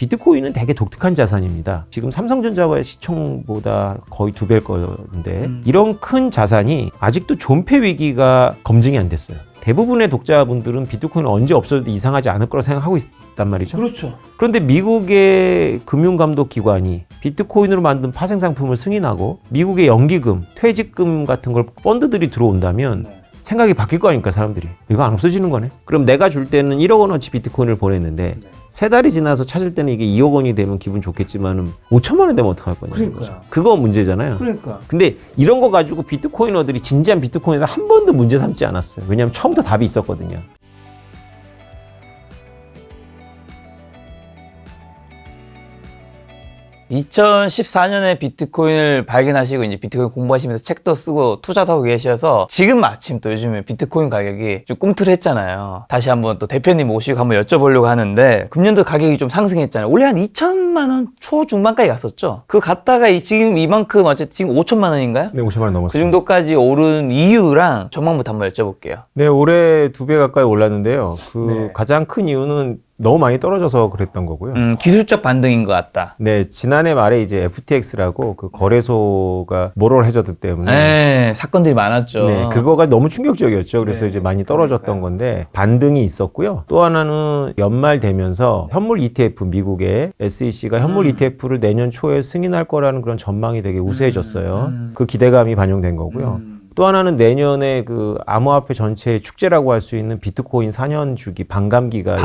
비트코인은 되게 독특한 자산입니다. 지금 삼성전자와의 시총보다 거의 2배일 건데 이런 큰 자산이 아직도 존폐 위기가 검증이 안 됐어요. 대부분의 독자분들은 비트코인은 언제 없어져도 이상하지 않을 거라 생각하고 있단 말이죠. 그렇죠. 그런데 미국의 금융감독기관이 비트코인으로 만든 파생상품을 승인하고 미국의 연기금, 퇴직금 같은 걸 펀드들이 들어온다면 생각이 바뀔 거 아닙니까, 사람들이. 이거 안 없어지는 거네. 그럼 내가 줄 때는 1억 원어치 비트코인을 보냈는데 3달이 지나서 찾을 때는 이게 2억 원이 되면 기분 좋겠지만 5천만 원 되면 어떡할 거냐는 거죠. 그거 문제잖아요. 그러니까. 근데 이런 거 가지고 비트코이너들이 진지한 비트코인을 한 번도 문제 삼지 않았어요. 왜냐하면 처음부터 답이 있었거든요. (2014년에) 비트코인을 발견하시고 이제 비트코인 공부하시면서 책도 쓰고 투자도 하고 계셔서 지금 마침 또 요즘에 비트코인 가격이 좀 꿈틀했잖아요. 다시 한번 또 대표님 모시고 한번 여쭤보려고 하는데 금년도 가격이 좀 상승했잖아요. 원래 한 2천만 원 초중반까지 갔었죠. 그거 갔다가 지금 이만큼 어쨌든 지금 5천만 원인가요? 네, 50만 원 넘었어요. 그 정도까지 오른 이유랑 전망부터 한번 여쭤볼게요. 네, 올해 2배 가까이 올랐는데요. 네. 가장 큰 이유는 너무 많이 떨어져서 그랬던 거고요. 기술적 반등인 것 같다. 네, 지난해 말에 이제 FTX라고 그 거래소가 모럴 해저드 때문에 네, 사건들이 많았죠. 네, 그거가 너무 충격적이었죠. 그래서 네, 이제 많이 떨어졌던 건데 반등이 있었고요. 또 하나는 연말 되면서 현물 ETF, 미국의 SEC가 현물 ETF를 내년 초에 승인할 거라는 그런 전망이 되게 우세해졌어요. 그 기대감이 반영된 거고요. 또 하나는 내년에 그 암호화폐 전체의 축제라고 할 수 있는 비트코인 4년 주기 반감기가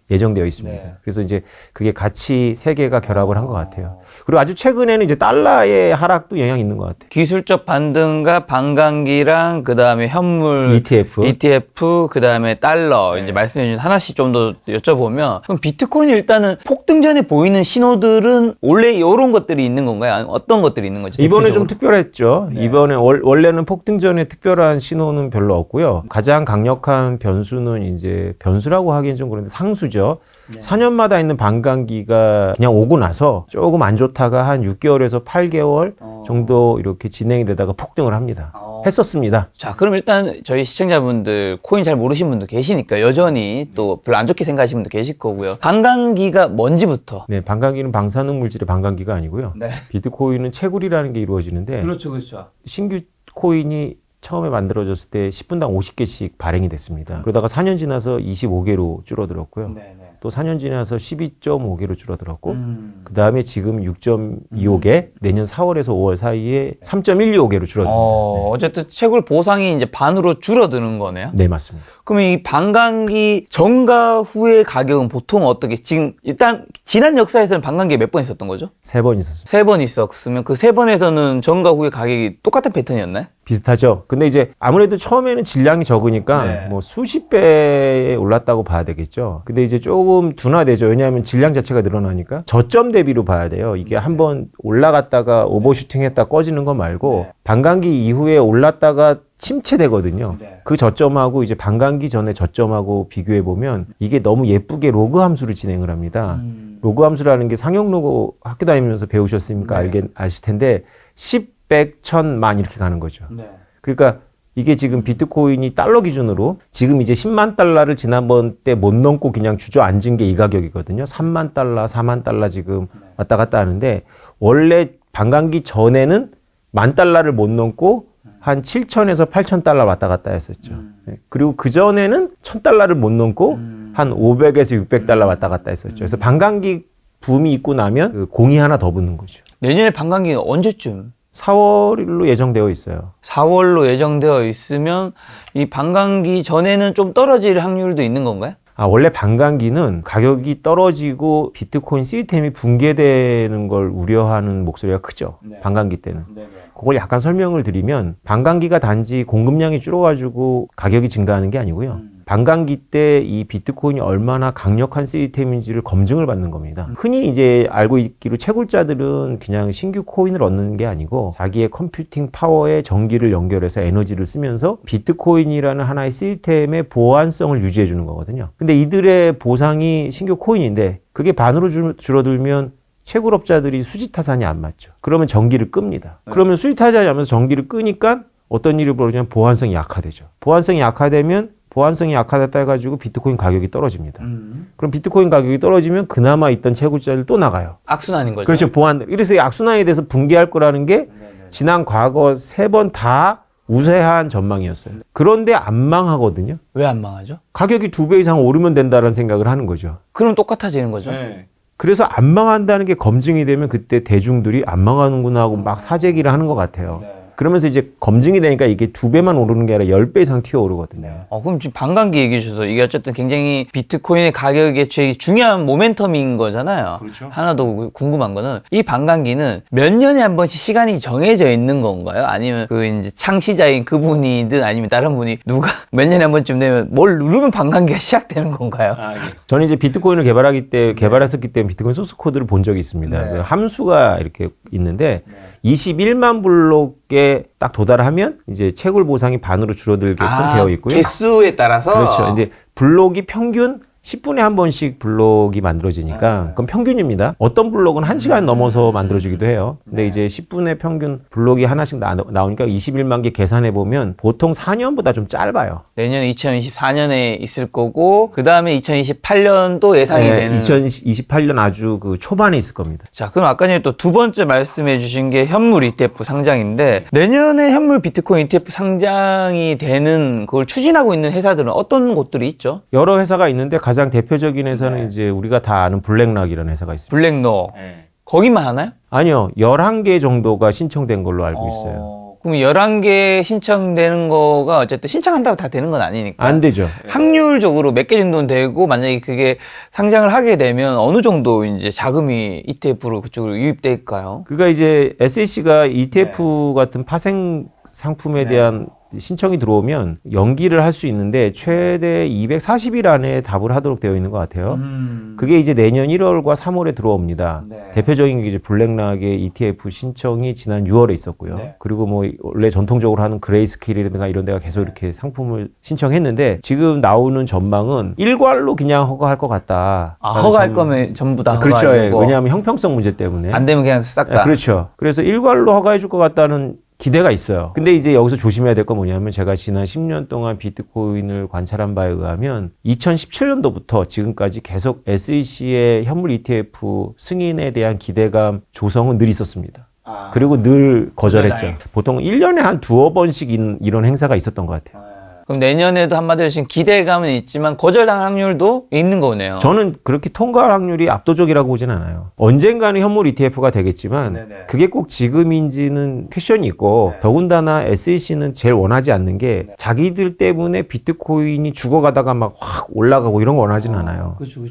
예정되어 있습니다. 네. 그래서 이제 그게 같이 세 개가 결합을 한 것 같아요. 그리고 아주 최근에는 이제 달러의 하락도 영향이 있는 것 같아요. 기술적 반등과 반감기랑 그 다음에 현물 ETF 그 다음에 달러 이제 말씀해 주신 하나씩 좀 더 여쭤보면 그럼 비트코인이 일단은 폭등 전에 보이는 신호들은 원래 이런 것들이 있는 건가요? 아니면 어떤 것들이 있는 거죠? 이번에 대표적으로? 좀 특별했죠. 네. 이번에 원래는 폭등 전에 특별한 신호는 별로 없고요. 가장 강력한 변수는 이제 변수라고 하기엔 좀 그런데 상수죠. 4년마다 있는 반감기가 그냥 오고 나서 조금 안 좋다가 한 6개월에서 8개월 정도 이렇게 진행이 되다가 폭등을 합니다. 했었습니다. 자, 그럼 일단 저희 시청자분들 코인 잘 모르신 분도 계시니까 여전히 또 별로 안 좋게 생각하시는 분도 계실 거고요. 반감기가 뭔지부터. 네, 반감기는 방사능 물질의 반감기가 아니고요. 네. 비트코인은 채굴이라는 게 이루어지는데 그렇죠. 신규 코인이 처음에 만들어졌을 때 10분당 50개씩 발행이 됐습니다. 그러다가 4년 지나서 25개로 줄어들었고요. 또 4년 지나서 12.5개로 줄어들었고 그 다음에 지금 6.25개 내년 4월에서 5월 사이에 3.125개로 줄어듭니다. 어쨌든 채굴 보상이 이제 반으로 줄어드는 거네요. 네, 맞습니다. 그러면 이 반감기 전과 후의 가격은 보통 어떻게 지금 일단 지난 역사에서는 반감기가 몇 번 있었던 거죠? 3번 있었습니다. 3번 있었으면 그 3번에서는 전과 후의 가격이 똑같은 패턴이었나요? 비슷하죠. 근데 이제 아무래도 처음에는 질량이 적으니까 뭐 수십 배에 올랐다고 봐야 되겠죠. 근데 이제 조금 둔화되죠. 왜냐하면 질량 자체가 늘어나니까 저점 대비로 봐야 돼요. 이게 한번 올라갔다가 오버슈팅 했다 꺼지는 거 말고 반감기 이후에 올랐다가 침체되거든요. 그 저점하고 이제 반감기 전에 저점하고 비교해 보면 이게 너무 예쁘게 로그 함수로 진행을 합니다. 로그 함수라는 게 상용 로그 학교 다니면서 배우셨으니까 아실 텐데 10, 100, 1000, 만 이렇게 가는 거죠. 그러니까 이게 지금 비트코인이 달러 기준으로 지금 이제 10만 달러를 지난번 때 못 넘고 그냥 주저앉은 게 이 가격이거든요. 3만 달러, 4만 달러 지금 왔다 갔다 하는데 원래 반감기 전에는 10,000달러를 못 넘고 한 7,000에서 8,000달러 왔다 갔다 했었죠. 그리고 그 전에는 1,000달러를 못 넘고 한 500에서 600달러 왔다 갔다 했었죠. 그래서 반감기 붐이 있고 나면 그 공이 하나 더 붙는 거죠. 내년에 반감기가 언제쯤? 4월로 예정되어 있어요. 4월로 예정되어 있으면 이 반감기 전에는 좀 떨어질 확률도 있는 건가요? 원래 반감기는 가격이 떨어지고 비트코인 시스템이 붕괴되는 걸 우려하는 목소리가 크죠. 반감기 때는. 그걸 약간 설명을 드리면 반감기가 단지 공급량이 줄어가지고 가격이 증가하는 게 아니고요. 반감기 때 이 비트코인이 얼마나 강력한 시스템인지를 검증을 받는 겁니다. 흔히 이제 알고 있기로 채굴자들은 그냥 신규 코인을 얻는 게 아니고 자기의 컴퓨팅 파워에 전기를 연결해서 에너지를 쓰면서 비트코인이라는 하나의 시스템의 보안성을 유지해 주는 거거든요. 근데 이들의 보상이 신규 코인인데 그게 반으로 줄어들면 채굴업자들이 수지 타산이 안 맞죠. 그러면 전기를 끕니다. 그러면 수지 타산이 안 맞아서 전기를 끄니까 어떤 일이 벌어지냐면 보안성이 약화되죠. 보안성이 약화되면 보안성이 약하다 해가지고 비트코인 가격이 떨어집니다. 그럼 비트코인 가격이 떨어지면 그나마 있던 채굴자들 또 나가요. 악순환인 거죠. 그렇죠. 보안. 그래서 이 악순환에 대해서 붕괴할 거라는 게 지난 과거 3번 다 우세한 전망이었어요. 그런데 안 망하거든요. 왜 안 망하죠? 가격이 2배 이상 오르면 된다는 생각을 하는 거죠. 그럼 똑같아지는 거죠. 그래서 안 망한다는 게 검증이 되면 그때 대중들이 안 망하는구나 하고 막 사재기를 하는 것 같아요. 그러면서 이제 검증이 되니까 이게 2배만 오르는 게 아니라 10배 이상 튀어오르거든요. 그럼 지금 반감기 얘기해 주셔서 이게 어쨌든 굉장히 비트코인의 가격의 제일 중요한 모멘텀인 거잖아요. 그렇죠. 하나 더 궁금한 거는 이 반감기는 몇 년에 한 번씩 시간이 정해져 있는 건가요? 아니면 그 이제 창시자인 그분이든 아니면 다른 분이 누가 몇 년에 한 번쯤 되면 뭘 누르면 반감기가 시작되는 건가요? 저는 이제 비트코인을 개발했었기 때문에 비트코인 소스 코드를 본 적이 있습니다. 그 함수가 이렇게 있는데 21만 블록에 딱 도달하면 이제 채굴 보상이 반으로 줄어들게끔 되어 있고요. 개수에 따라서 그렇죠. 이제 블록이 평균 10분에 한 번씩 블록이 만들어지니까 그건 평균입니다. 어떤 블록은 1시간 넘어서 만들어지기도 해요. 근데 이제 10분에 평균 블록이 하나씩 나오니까 21만 개 계산해 보면 보통 4년보다 좀 짧아요. 내년 2024년에 있을 거고 그 다음에 2028년도 예상이 되는 2028년 아주 그 초반에 있을 겁니다. 자, 그럼 아까 전에 또 두 번째 말씀해 주신 게 현물 ETF 상장인데 내년에 현물 비트코인 ETF 상장이 되는 그걸 추진하고 있는 회사들은 어떤 곳들이 있죠? 여러 회사가 있는데 가장 대표적인 회사는 이제 우리가 다 아는 블랙락이라는 회사가 있습니다. 블랙록. 거기만 하나요? 아니요. 11개 정도가 신청된 걸로 알고 있어요. 그럼 11개 신청되는 거가 어쨌든 신청한다고 다 되는 건 아니니까. 안 되죠. 확률적으로 몇 개 정도는 되고 만약에 그게 상장을 하게 되면 어느 정도 이제 자금이 ETF로 그쪽으로 유입될까요? 그러니까 이제 SEC가 ETF 같은 파생 상품에 대한 신청이 들어오면 연기를 할 수 있는데 최대 240일 안에 답을 하도록 되어 있는 것 같아요. 그게 이제 내년 1월과 3월에 들어옵니다. 대표적인 게 이제 블랙락의 ETF 신청이 지난 6월에 있었고요. 그리고 뭐 원래 전통적으로 하는 그레이스케일이라든가 이런 데가 계속 이렇게 상품을 신청했는데 지금 나오는 전망은 일괄로 그냥 허가할 것 같다. 허가할 거면 전부 다 그렇죠. 허가해주고 왜냐하면 형평성 문제 때문에. 안 되면 그냥 싹 다. 그렇죠. 그래서 일괄로 허가해 줄 것 같다는 기대가 있어요. 근데 이제 여기서 조심해야 될 건 뭐냐면 제가 지난 10년 동안 비트코인을 관찰한 바에 의하면 2017년도부터 지금까지 계속 SEC의 현물 ETF 승인에 대한 기대감 조성은 늘 있었습니다. 그리고 늘 거절했죠. 보통 1년에 한 두어 번씩 이런 행사가 있었던 것 같아요. 그럼 내년에도 한마디로 지금 기대감은 있지만 거절당 확률도 있는 거네요. 저는 그렇게 통과할 확률이 압도적이라고 보진 않아요. 언젠가는 현물 ETF가 되겠지만 그게 꼭 지금인지는 퀘션이 있고 더군다나 SEC는 제일 원하지 않는 게 자기들 때문에 비트코인이 죽어가다가 막 확 올라가고 이런 거 원하진 않아요. 그렇죠.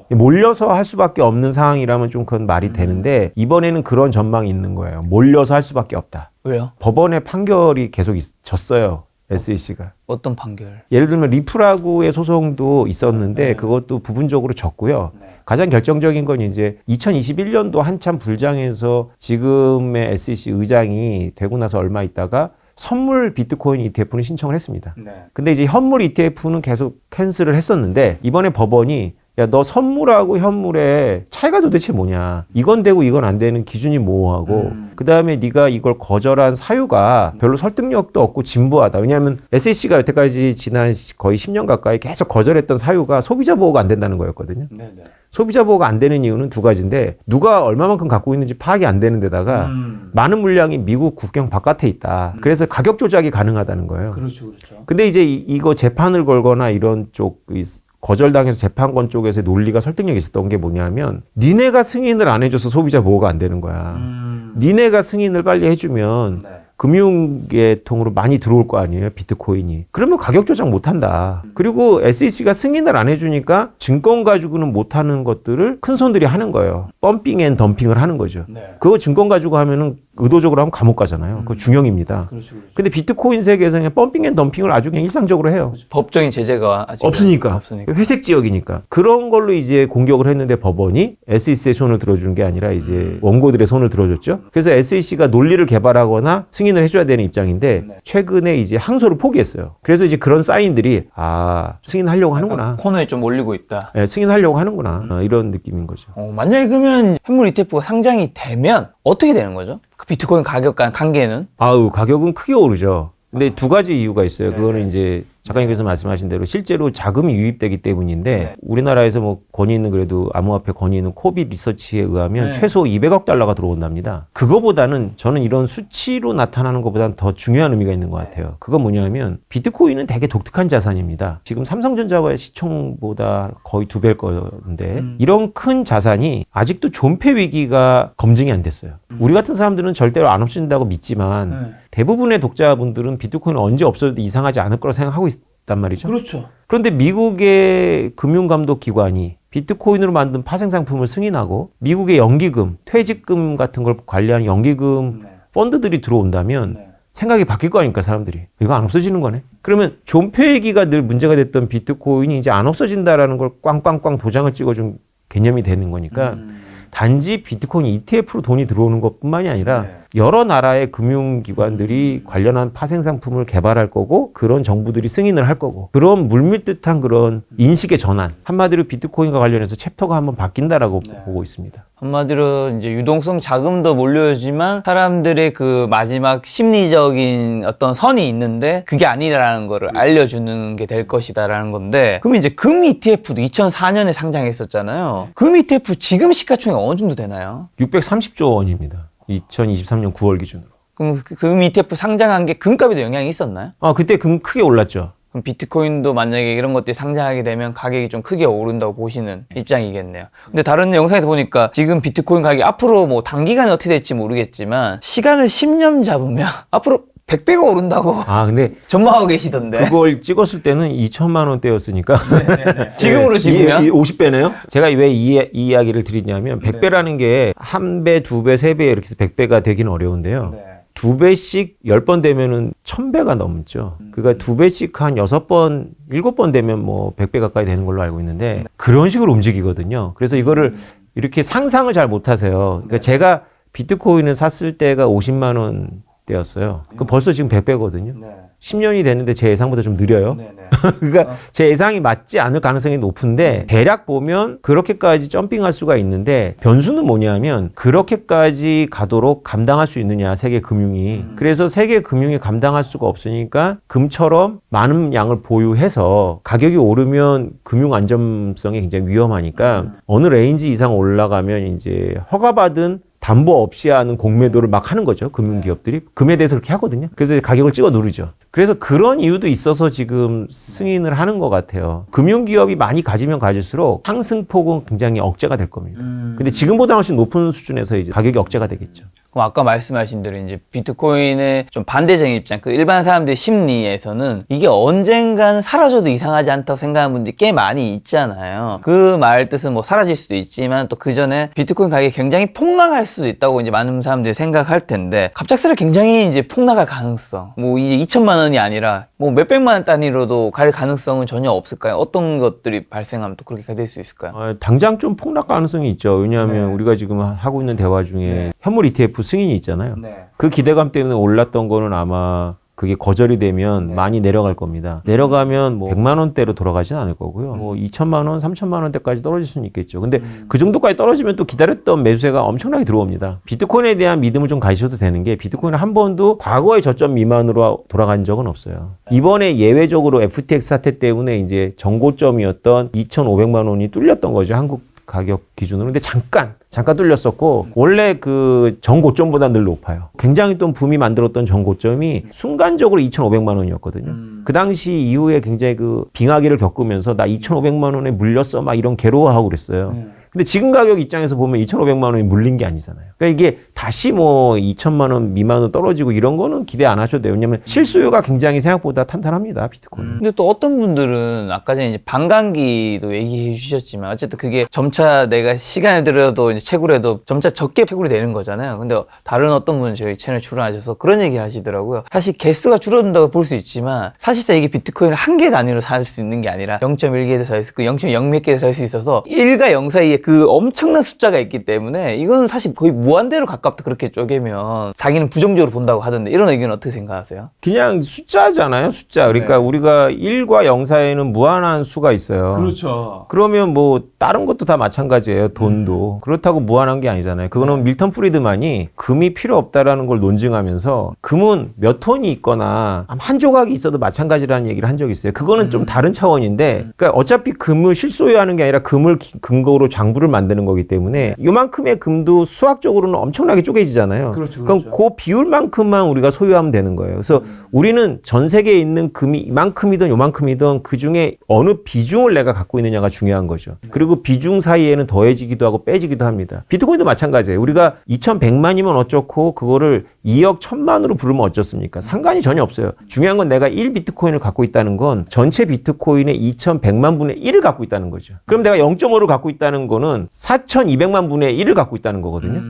몰려서 할 수밖에 없는 상황이라면 좀 그건 말이 되는데 이번에는 그런 전망이 있는 거예요. 몰려서 할 수밖에 없다. 왜요? 법원의 판결이 계속 졌어요. SEC가. 어떤 판결? 예를 들면 리프라구의 소송도 있었는데 그것도 부분적으로 졌고요. 가장 결정적인 건 이제 2021년도 한참 불장해서 지금의 SEC 의장이 되고 나서 얼마 있다가 선물 비트코인 ETF는 신청을 했습니다. 근데 이제 현물 ETF는 계속 캔슬을 했었는데 이번에 법원이 야, 너 선물하고 현물의 차이가 도대체 뭐냐? 이건 되고 이건 안 되는 기준이 모호하고 그다음에 네가 이걸 거절한 사유가 별로 설득력도 없고 진부하다. 왜냐하면 SEC가 여태까지 지난 거의 10년 가까이 계속 거절했던 사유가 소비자 보호가 안 된다는 거였거든요. 소비자 보호가 안 되는 이유는 두 가지인데 누가 얼마만큼 갖고 있는지 파악이 안 되는 데다가 많은 물량이 미국 국경 바깥에 있다. 그래서 가격 조작이 가능하다는 거예요. 그렇죠. 근데 이제 이거 재판을 걸거나 이런 쪽 거절당해서 재판권 쪽에서 논리가 설득력이 있었던 게 뭐냐면 니네가 승인을 안 해줘서 소비자 보호가 안 되는 거야. 니네가 승인을 빨리 해주면 금융계통으로 많이 들어올 거 아니에요, 비트코인이. 그러면 가격 조작 못한다. 그리고 SEC가 승인을 안 해주니까 증권 가지고는 못하는 것들을 큰 손들이 하는 거예요. 펌핑 앤 덤핑을 하는 거죠. 그거 증권 가지고 하면은 의도적으로 하면 감옥 가잖아요. 그거 중형입니다. 근데 비트코인 세계에서 그냥 펌핑 앤 덤핑을 아주 그냥 일상적으로 해요. 법적인 제재가 아직 없으니까. 회색 지역이니까. 그런 걸로 이제 공격을 했는데 법원이 SEC의 손을 들어주는 게 아니라 이제 원고들의 손을 들어줬죠. 그래서 SEC가 논리를 개발하거나 승인을 해줘야 되는 입장인데 최근에 이제 항소를 포기했어요. 그래서 이제 그런 사인들이 승인하려고 하는구나. 코너에 좀 올리고 있다. 네, 승인하려고 하는구나. 이런 느낌인 거죠. 만약에 그러면 현물 ETF가 상장이 되면 어떻게 되는 거죠? 그 비트코인 가격 간 관계는? 가격은 크게 오르죠. 근데 두 가지 이유가 있어요. 그거는 이제 작가님께서 말씀하신 대로 실제로 자금이 유입되기 때문인데 우리나라에서 뭐 권위 있는 그래도 암호화폐 권위 있는 코비 리서치에 의하면 최소 200억 달러가 들어온답니다. 그거보다는 저는 이런 수치로 나타나는 것보다는 더 중요한 의미가 있는 것 같아요. 그건 뭐냐면 비트코인은 되게 독특한 자산입니다. 지금 삼성전자와의 시총보다 거의 2배일 건데 이런 큰 자산이 아직도 존폐 위기가 검증이 안 됐어요. 우리 같은 사람들은 절대로 안 없어진다고 믿지만 대부분의 독자분들은 비트코인은 언제 없어져도 이상하지 않을 거라 생각하고 있단 말이죠. 그렇죠. 그런데 미국의 금융감독기관이 비트코인으로 만든 파생상품을 승인하고 미국의 연기금, 퇴직금 같은 걸 관리하는 연기금 펀드들이 들어온다면 생각이 바뀔 거 아닙니까, 사람들이. 이거 안 없어지는 거네. 그러면 존폐기가 늘 문제가 됐던 비트코인이 이제 안 없어진다라는 걸 꽝꽝꽝 도장을 찍어준 개념이 되는 거니까 단지 비트코인 ETF로 돈이 들어오는 것뿐만이 아니라 여러 나라의 금융기관들이 관련한 파생상품을 개발할 거고 그런 정부들이 승인을 할 거고 그런 물밀듯한 그런 인식의 전환 한마디로 비트코인과 관련해서 챕터가 한번 바뀐다라고 보고 있습니다. 한마디로 이제 유동성 자금도 몰려오지만 사람들의 그 마지막 심리적인 어떤 선이 있는데 그게 아니라는 거를 알려주는 게 될 것이다라는 건데 그럼 이제 금 ETF도 2004년에 상장했었잖아요. 금 ETF 지금 시가총액 어느 정도 되나요? 630조 원입니다. 2023년 9월 기준으로. 그럼 금 ETF 상장한 게 금값에도 영향이 있었나요? 그때 금 크게 올랐죠. 그럼 비트코인도 만약에 이런 것들이 상장하게 되면 가격이 좀 크게 오른다고 보시는 입장이겠네요. 근데 다른 영상에서 보니까 지금 비트코인 가격이 앞으로 뭐 단기간에 어떻게 될지 모르겠지만 시간을 10년 잡으면 앞으로 100배가 오른다고 근데 전망하고 계시던데. 그걸 찍었을 때는 2천만 원대였으니까 지금으로 지금요? 50배네요. 제가 왜 이 이야기를 드리냐면 100배라는 게 1배, 2배, 3배 이렇게 해서 100배가 되긴 어려운데요. 2배씩 10번 되면은 1000배가 넘죠. 그러니까 2배씩 한 6번, 7번 되면 뭐 100배 가까이 되는 걸로 알고 있는데 그런 식으로 움직이거든요. 그래서 이거를 이렇게 상상을 잘 못 하세요. 그러니까 제가 비트코인을 샀을 때가 50만 원 때였어요. 그 벌써 지금 100배거든요. 10년이 됐는데 제 예상보다 좀 느려요. 그러니까 제 예상이 맞지 않을 가능성이 높은데 대략 보면 그렇게까지 점핑할 수가 있는데 변수는 뭐냐면 그렇게까지 가도록 감당할 수 있느냐 세계 금융이. 그래서 세계 금융이 감당할 수가 없으니까 금처럼 많은 양을 보유해서 가격이 오르면 금융 안정성이 굉장히 위험하니까 어느 레인지 이상 올라가면 이제 허가받은 담보 없이 하는 공매도를 막 하는 거죠. 금융기업들이. 금에 대해서 그렇게 하거든요. 그래서 가격을 찍어 누르죠. 그래서 그런 이유도 있어서 지금 승인을 하는 것 같아요. 금융기업이 많이 가지면 가질수록 상승폭은 굉장히 억제가 될 겁니다. 근데 지금보다 훨씬 높은 수준에서 이제 가격이 억제가 되겠죠. 그럼 아까 말씀하신 대로 이제 비트코인의 좀 반대적인 입장, 그 일반 사람들의 심리에서는 이게 언젠가는 사라져도 이상하지 않다고 생각하는 분들이 꽤 많이 있잖아요. 그 말 뜻은 뭐 사라질 수도 있지만 또 그 전에 비트코인 가격이 굉장히 폭락할 수도 있다고 이제 많은 사람들이 생각할 텐데 갑작스레 굉장히 이제 폭락할 가능성, 뭐 이제 2천만 원이 아니라 뭐 몇백만 원 단위로도 갈 가능성은 전혀 없을까요? 어떤 것들이 발생하면 또 그렇게 될 수 있을까요? 당장 좀 폭락 가능성이 있죠. 왜냐하면 우리가 지금 하고 있는 대화 중에 현물 ETF 승인이 있잖아요. 그 기대감 때문에 올랐던 거는 아마 그게 거절이 되면 많이 내려갈 겁니다. 내려가면 뭐 100만 원대로 돌아가진 않을 거고요. 뭐 2천만 원, 3천만 원대까지 떨어질 수는 있겠죠. 근데 그 정도까지 떨어지면 또 기다렸던 매수세가 엄청나게 들어옵니다. 비트코인에 대한 믿음을 좀 가지셔도 되는 게 비트코인은 한 번도 과거의 저점 미만으로 돌아간 적은 없어요. 이번에 예외적으로 FTX 사태 때문에 이제 정고점이었던 2,500만 원이 뚫렸던 거죠. 한국 가격 기준으로. 근데 잠깐 뚫렸었고 원래 그 전고점보다 늘 높아요. 굉장히 또 붐이 만들었던 전고점이 순간적으로 2,500만 원이었거든요. 그 당시 이후에 굉장히 그 빙하기를 겪으면서 나 2,500만 원에 물렸어 막 이런 괴로워하고 그랬어요. 근데 지금 가격 입장에서 보면 2,500만 원이 물린 게 아니잖아요. 그러니까 이게 다시 뭐 2천만 원 미만으로 떨어지고 이런 거는 기대 안 하셔도 돼요. 왜냐면 실수요가 굉장히 생각보다 탄탄합니다, 비트코인. 근데 또 어떤 분들은 아까 전에 이제 반감기도 얘기해 주셨지만 어쨌든 그게 점차 내가 시간을 들여도 이제 채굴 해도 점차 적게 채굴이 되는 거잖아요. 근데 다른 어떤 분은 저희 채널 출연하셔서 그런 얘기 하시더라고요. 사실 개수가 줄어든다고 볼 수 있지만 사실상 이게 비트코인을 한 개 단위로 살 수 있는 게 아니라 0.1개에서 살 수 있고 0.0 몇 개에서 살 수 있어서 1과 0 사이에 그 엄청난 숫자가 있기 때문에 이건 사실 거의 무한대로 가깝다 그렇게 쪼개면 자기는 부정적으로 본다고 하던데 이런 의견은 어떻게 생각하세요? 그냥 숫자잖아요, 숫자. 그러니까 네. 우리가 1과 0 사이에는 무한한 수가 있어요. 그렇죠. 그러면 뭐 다른 것도 다 마찬가지예요. 돈도. 그렇다고 무한한 게 아니잖아요. 그거는 밀턴 프리드만이 금이 필요 없다라는 걸 논증하면서 금은 몇 톤이 있거나 한 조각이 있어도 마찬가지라는 얘기를 한 적이 있어요. 그거는 좀 다른 차원인데 그러니까 어차피 금을 실소유하는 게 아니라 금을 근거로 장부를 만드는 거기 때문에 요만큼의 금도 수학적으로는 엄청나게 쪼개지잖아요. 그렇죠, 그럼 그 비율만큼만 우리가 소유하면 되는 거예요. 그래서 우리는 전 세계에 있는 금이 이만큼이든 요만큼이든 그중에 어느 비중을 내가 갖고 있느냐가 중요한 거죠. 그리고 비중 사이에는 더해지기도 하고 빼지기도 합니다. 비트코인도 마찬가지예요. 우리가 2100만이면 어쩌고 그거를 2억 1000만으로 부르면 어쩌습니까? 상관이 전혀 없어요. 중요한 건 내가 1비트코인을 갖고 있다는 건 전체 비트코인의 2100만 분의 1을 갖고 있다는 거죠. 그럼 내가 0.5를 갖고 있다는 거는 4200만 분의 1을 갖고 있다는 거거든요.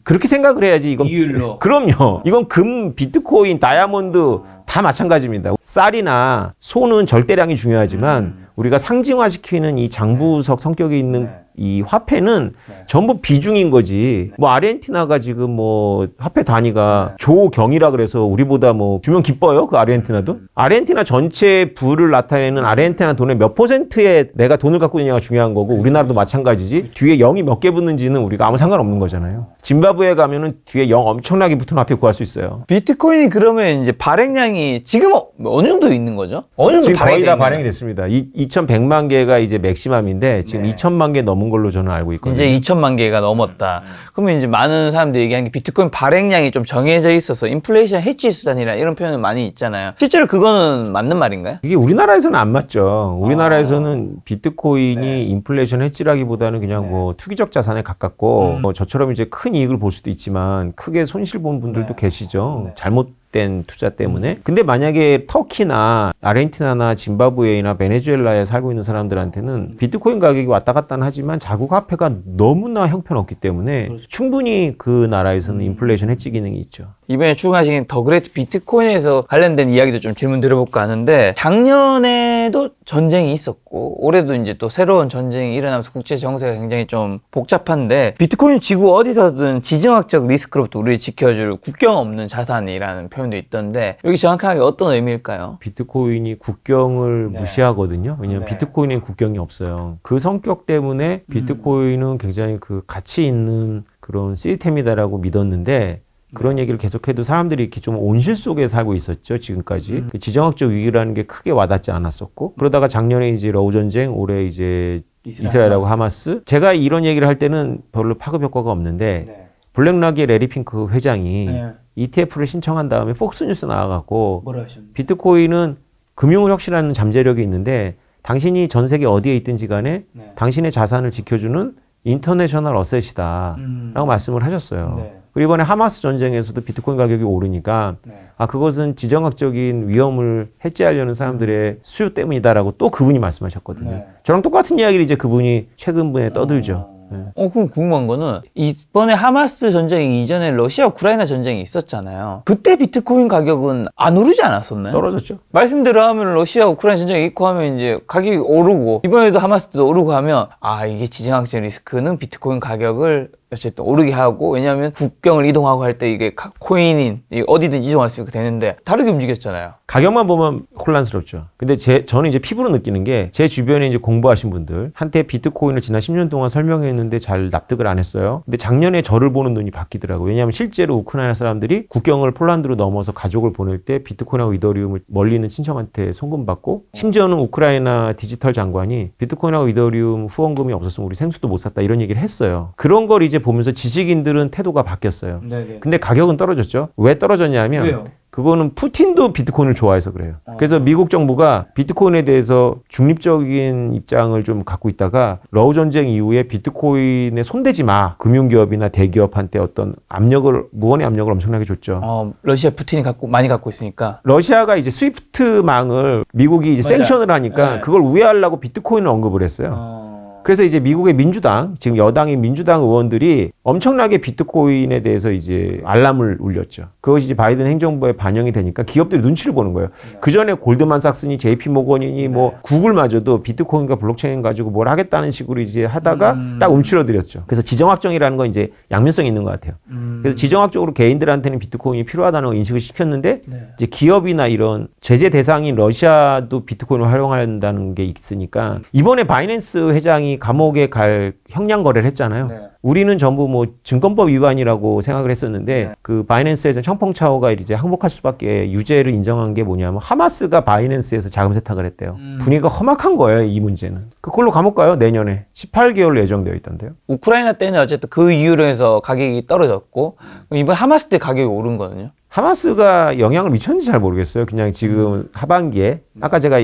그렇게 생각을 해야지 이건 비율로. 그럼요. 이건 금, 비트코인, 다이아몬드 다 마찬가지입니다. 쌀이나 소는 절대량이 중요하지만 우리가 상징화시키는 이 장부석 성격이 있는 이 화폐는 전부 비중인 거지. 뭐 아르헨티나가 지금 뭐 화폐 단위가 조경이라 그래서 우리보다 뭐 주면 기뻐요? 그 아르헨티나도? 아르헨티나 전체 부를 나타내는 아르헨티나 돈의 몇 %에 내가 돈을 갖고 있느냐가 중요한 거고 우리나라도 마찬가지지. 뒤에 0이 몇 개 붙는지는 우리가 아무 상관없는 거잖아요. 짐바브웨 가면은 뒤에 0 엄청나게 붙은 화폐 구할 수 있어요. 비트코인이 그러면 이제 발행량이 지금 어느 정도 있는 거죠? 어느 정도 지금 거의 다 발행량이? 발행이 됐습니다. 2100만 개가 이제 맥시멈인데 지금 2000만 개 넘은 걸로 저는 알고 있거든요. 이제 2천만 개가 넘었다. 그러면 이제 많은 사람들이 얘기하는 게 비트코인 발행량이 좀 정해져 있어서 인플레이션 해지 수단이라 이런 표현은 많이 있잖아요. 실제로 그거는 맞는 말인가요? 이게 우리나라에서는 안 맞죠. 우리나라에서는 비트코인이 인플레이션 해지라기보다는 그냥 뭐 투기적 자산에 가깝고 뭐 저처럼 이제 큰 이익을 볼 수도 있지만 크게 손실 본 분들도 계시죠. 잘못된 투자 때문에. 근데 만약에 터키나 아르헨티나나 짐바브웨이나 베네수엘라에 살고 있는 사람들한테는 비트코인 가격이 왔다 갔다 하지만 자국 화폐가 너무나 형편없기 때문에 충분히 그 나라에서는 인플레이션 해지 기능이 있죠. 이번에 추가하신 더 그레이트 비트코인에서 관련된 이야기도 좀 질문 드려볼까 하는데 작년에도 전쟁이 있었고 올해도 이제 또 새로운 전쟁이 일어나면서 국제 정세가 굉장히 좀 복잡한데 비트코인 지구 어디서든 지정학적 리스크로부터 우리를 지켜줄 국경 없는 자산이라는 표현도 있던데 여기 정확하게 어떤 의미일까요? 비트코인이 국경을 무시하거든요. 왜냐하면 비트코인에 국경이 없어요. 그 성격 때문에 비트코인은 굉장히 그 가치 있는 그런 시스템이다라고 믿었는데 그런 얘기를 계속해도 사람들이 이렇게 좀 온실 속에 살고 있었죠, 지금까지. 그 지정학적 위기라는 게 크게 와닿지 않았었고. 그러다가 작년에 이제 러우 전쟁, 올해 이제 이스라엘하고 하마스. 제가 이런 얘기를 할 때는 별로 파급 효과가 없는데 블랙락의 레리 핑크 회장이 ETF를 신청한 다음에 폭스뉴스 나와갖고 뭐라 하셨나요? 비트코인은 금융을 혁신하는 잠재력이 있는데 당신이 전 세계 어디에 있든지 간에 당신의 자산을 지켜주는 인터내셔널 어셋이다 라고 말씀을 하셨어요. 그리고 이번에 하마스 전쟁에서도 비트코인 가격이 오르니까 아 그것은 지정학적인 위험을 해지하려는 사람들의 수요 때문이다라고 또 그분이 말씀하셨거든요. 저랑 똑같은 이야기를 이제 그분이 최근분에 떠들죠. 그럼 궁금한 거는 이번에 하마스 전쟁 이전에 러시아 우크라이나 전쟁이 있었잖아요. 그때 비트코인 가격은 안 오르지 않았었나요? 떨어졌죠. 말씀대로 하면 러시아 우크라이나 전쟁이 있고 하면 이제 가격이 오르고 이번에도 하마스도 오르고 하면 아 이게 지정학적 리스크는 비트코인 가격을 어쨌든 오르게 하고 왜냐하면 국경을 이동하고 할 때 이게 코인인 어디든 이동할 수 있게 되는데 다르게 움직였잖아요. 가격만 보면 혼란스럽죠. 근데 저는 이제 피부로 느끼는 게 제 주변에 이제 공부하신 분들 한테 비트코인을 지난 10년 동안 설명했는데 잘 납득을 안 했어요. 근데 작년에 저를 보는 눈이 바뀌더라고요. 왜냐하면 실제로 우크라이나 사람들이 국경을 폴란드로 넘어서 가족을 보낼 때 비트코인하고 이더리움을 멀리 있는 친척한테 송금받고 심지어는 우크라이나 디지털 장관이 비트코인하고 이더리움 후원금이 없었으면 우리 생수도 못 샀다 이런 얘기를 했어요. 그런 걸 이제 보면서 지식인들은 태도가 바뀌었어요. 근데 가격은 떨어졌죠. 왜 떨어졌냐면 왜요? 그거는 푸틴도 비트코인을 좋아해서 그래요. 그래서 미국 정부가 비트코인에 대해서 중립적인 입장을 좀 갖고 있다가 러우 전쟁 이후에 비트코인에 손대지 마. 금융기업이나 대기업한테 어떤 압력을 무언의 압력을 엄청나게 줬죠. 러시아 푸틴이 많이 갖고 있으니까. 러시아가 이제 스위프트망을 미국이 이제 맞아요. 생션을 하니까 네. 그걸 우회하려고 비트코인을 언급을 했어요. 그래서 이제 미국의 민주당, 지금 여당인 민주당 의원들이 엄청나게 비트코인에 대해서 이제 알람을 울렸죠. 그것이 이제 바이든 행정부에 반영이 되니까 기업들이 눈치를 보는 거예요. 그 전에 골드만삭스니 JP 모건이니 뭐 구글마저도 비트코인과 블록체인 가지고 뭘 하겠다는 식으로 이제 하다가 딱 움츠러들었죠. 그래서 지정학적이라는 건 이제 양면성이 있는 것 같아요. 그래서 지정학적으로 개인들한테는 비트코인이 필요하다는 걸 인식을 시켰는데 이제 기업이나 이런 제재 대상인 러시아도 비트코인을 활용한다는 게 있으니까 이번에 바이낸스 회장이 감옥에 갈 형량 거래를 했잖아요. 우리는 전부 뭐 증권법 위반이라고 생각을 했었는데 그 바이낸스에서 청펑차오가 이제 항복할 수밖에 유죄를 인정한 게 뭐냐면 하마스가 바이낸스에서 자금 세탁을 했대요. 분위기가 험악한 거예요, 이 문제는. 그걸로 감옥 가요, 내년에. 18개월로 예정되어 있던데요. 우크라이나 때는 어쨌든 그 이유로 해서 가격이 떨어졌고 이번 하마스 때 가격이 오른 거거든요. 하마스가 영향을 미쳤는지 잘 모르겠어요. 그냥 지금 하반기에 아까 제가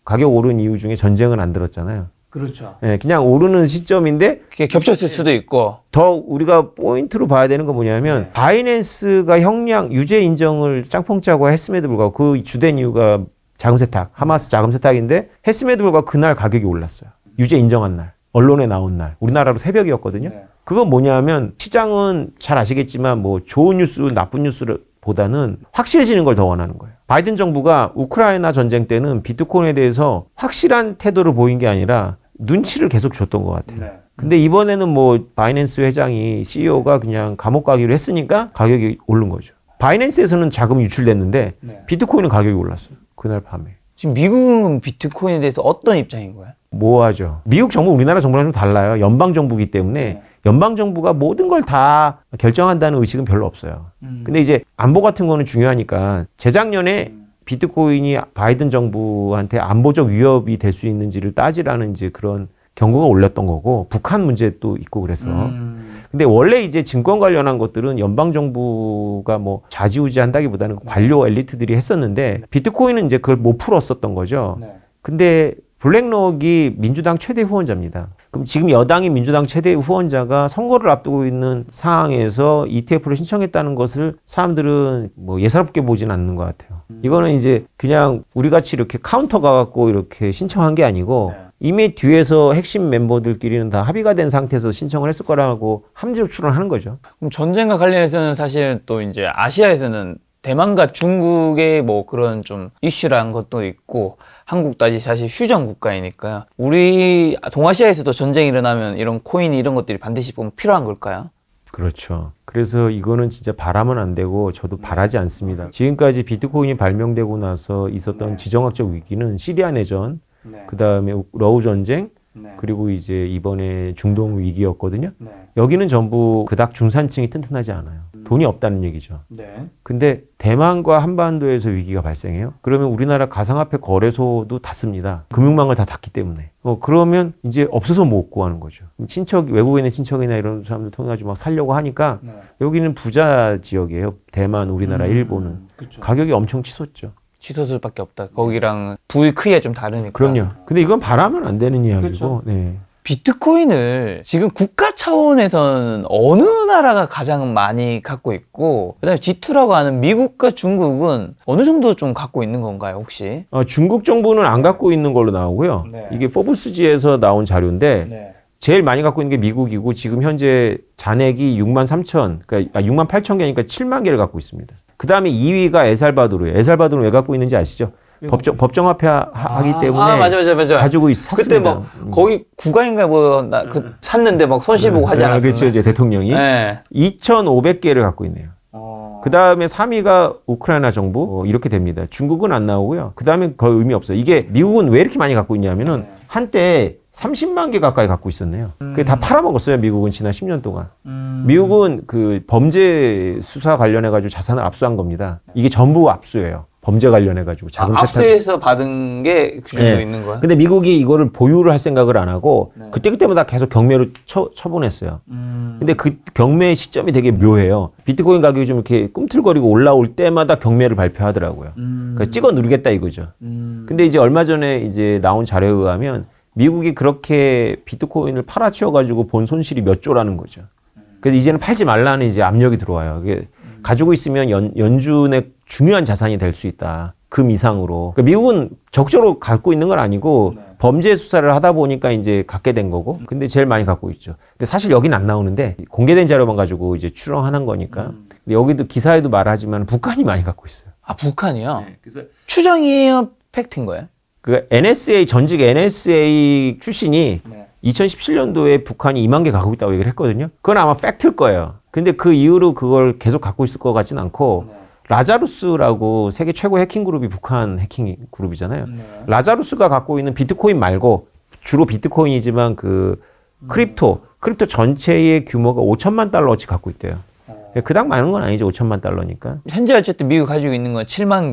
가격 오른 이유 중에 전쟁은 안 들었잖아요. 그렇죠. 네, 그냥 오르는 시점인데 그게 겹쳤을 수도 있고. 더 우리가 포인트로 봐야 되는 건 뭐냐면 바이낸스가 형량 유죄 인정을 짱뽕 짜고 했음에도 불구하고 그 주된 이유가 자금 세탁, 하마스 자금 세탁인데 했음에도 불구하고 그날 가격이 올랐어요. 유죄 인정한 날, 언론에 나온 날, 우리나라로 새벽이었거든요. 그건 뭐냐면 시장은 잘 아시겠지만 뭐 좋은 뉴스, 나쁜 뉴스를 보다는 확실해지는 걸 더 원하는 거예요. 바이든 정부가 우크라이나 전쟁 때는 비트코인에 대해서 확실한 태도를 보인 게 아니라 눈치를 계속 줬던 것 같아요. 근데 이번에는 뭐 바이낸스 회장이 CEO가 그냥 감옥 가기로 했으니까 가격이 오른 거죠. 바이낸스에서는 자금이 유출됐는데 비트코인은 가격이 올랐어요. 그날 밤에. 지금 미국은 비트코인에 대해서 어떤 입장인 거예요? 뭐하죠? 미국 정부, 우리나라 정부랑 좀 달라요. 연방 정부이기 때문에 연방 정부가 모든 걸 다 결정한다는 의식은 별로 없어요. 근데 이제 안보 같은 거는 중요하니까 재작년에 비트코인이 바이든 정부한테 안보적 위협이 될 수 있는지를 따지라는 이제 그런 경고가 올렸던 거고 북한 문제도 있고 그래서 근데 원래 이제 증권 관련한 것들은 연방 정부가 뭐 좌지우지한다기보다는 관료 엘리트들이 했었는데 비트코인은 이제 그걸 못 풀었었던 거죠. 근데 블랙록이 민주당 최대 후원자입니다. 그럼 지금 여당이 민주당 최대 후원자가 선거를 앞두고 있는 상황에서 ETF를 신청했다는 것을 사람들은 뭐 예사롭게 보진 않는 것 같아요. 이거는 이제 그냥 우리 같이 이렇게 카운터 가갖고 이렇게 신청한 게 아니고 이미 뒤에서 핵심 멤버들끼리는 다 합의가 된 상태에서 신청을 했을 거라고 함정 추론하는 거죠. 그럼 전쟁과 관련해서는 사실 또 이제 아시아에서는 대만과 중국의 뭐 그런 좀 이슈라는 것도 있고 한국도 아직 사실 휴전 국가이니까요. 우리 동아시아에서도 전쟁이 일어나면 이런 코인 이런 것들이 반드시 보면 필요한 걸까요? 그렇죠. 그래서 이거는 진짜 바라면 안 되고 저도 바라지 않습니다. 지금까지 비트코인이 발명되고 나서 있었던 지정학적 위기는 시리아 내전, 그 다음에 러우 전쟁, 그리고 이제 이번에 중동 위기였거든요. 여기는 전부 그닥 중산층이 튼튼하지 않아요. 돈이 없다는 얘기죠. 근데 대만과 한반도에서 위기가 발생해요. 그러면 우리나라 가상화폐 거래소도 닫습니다. 금융망을 다 닫기 때문에. 그러면 이제 없어서 못 구하는 거죠. 친척, 외국에 있는 친척이나 이런 사람들 통해가지고 막 살려고 하니까 여기는 부자 지역이에요. 대만, 우리나라, 일본은. 가격이 엄청 치솟죠. 치솟을 수밖에 없다. 거기랑 부의 크기가 좀 다르니까. 그럼요. 근데 이건 바라면 안 되는 이야기고. 네. 비트코인을 지금 국가 차원에서는 어느 나라가 가장 많이 갖고 있고 그다음에 G2라고 하는 미국과 중국은 어느 정도 좀 갖고 있는 건가요, 혹시? 중국 정부는 안 갖고 있는 걸로 나오고요. 이게 포브스지에서 나온 자료인데 제일 많이 갖고 있는 게 미국이고 지금 현재 잔액이 6만 3천, 그러니까 6만 8천 개니까 7만 개를 갖고 있습니다. 그 다음에 2위가 에살바도르예요. 에살바도르는 왜 갖고 있는지 아시죠? 법정화폐 하기 때문에 맞아. 가지고 샀습니다. 그때 뭐 거기 국가인가 뭐 샀는데 막 손실 보고 하지 않았어요? 그렇죠. 이제 대통령이 2,500개를 갖고 있네요. 그 다음에 3위가 우크라이나 정부 이렇게 됩니다. 중국은 안 나오고요. 그 다음에 거의 의미 없어요. 이게 미국은 왜 이렇게 많이 갖고 있냐면은 한때 30만 개 가까이 갖고 있었네요. 그게 다 팔아먹었어요. 미국은 지난 10년 동안. 미국은 그 범죄 수사 관련해가지고 자산을 압수한 겁니다. 이게 전부 압수예요. 범죄 관련해가지고 자금 세탁. 압수해서 받은 게 그 정도 있는 거야? 근데 미국이 이거를 보유를 할 생각을 안 하고 그때마다 계속 경매로 처분했어요. 근데 그 경매 시점이 되게 묘해요. 비트코인 가격이 좀 이렇게 꿈틀거리고 올라올 때마다 경매를 발표하더라고요. 그러니까 찍어 누르겠다 이거죠. 근데 이제 얼마 전에 이제 나온 자료에 의하면 미국이 그렇게 비트코인을 팔아치워가지고 본 손실이 몇 조라는 거죠. 그래서 이제는 팔지 말라는 이제 압력이 들어와요. 이게 가지고 있으면 연준의 중요한 자산이 될 수 있다. 금 이상으로. 그러니까 미국은 적극적으로 갖고 있는 건 아니고 범죄 수사를 하다 보니까 이제 갖게 된 거고, 근데 제일 많이 갖고 있죠. 근데 사실 여긴 안 나오는데 공개된 자료만 가지고 이제 추정하는 거니까. 근데 여기도 기사에도 말하지만 북한이 많이 갖고 있어요. 아, 북한이요? 네, 그래서 추정이에요? 팩트인 거예요? 그 NSA 전직 NSA 출신이 2017년도에 북한이 2만 개 갖고 있다고 얘기를 했거든요. 그건 아마 팩트일 거예요. 근데 그 이후로 그걸 계속 갖고 있을 것 같진 않고 라자루스라고 세계 최고 해킹 그룹이 북한 해킹 그룹이잖아요. 라자루스가 갖고 있는 비트코인 말고 주로 비트코인이지만 그 크립토 전체의 규모가 5천만 달러어치 갖고 있대요. 그닥 많은 건 아니죠. 5천만 달러니까. 현재 어쨌든 미국 가지고 있는 건 7만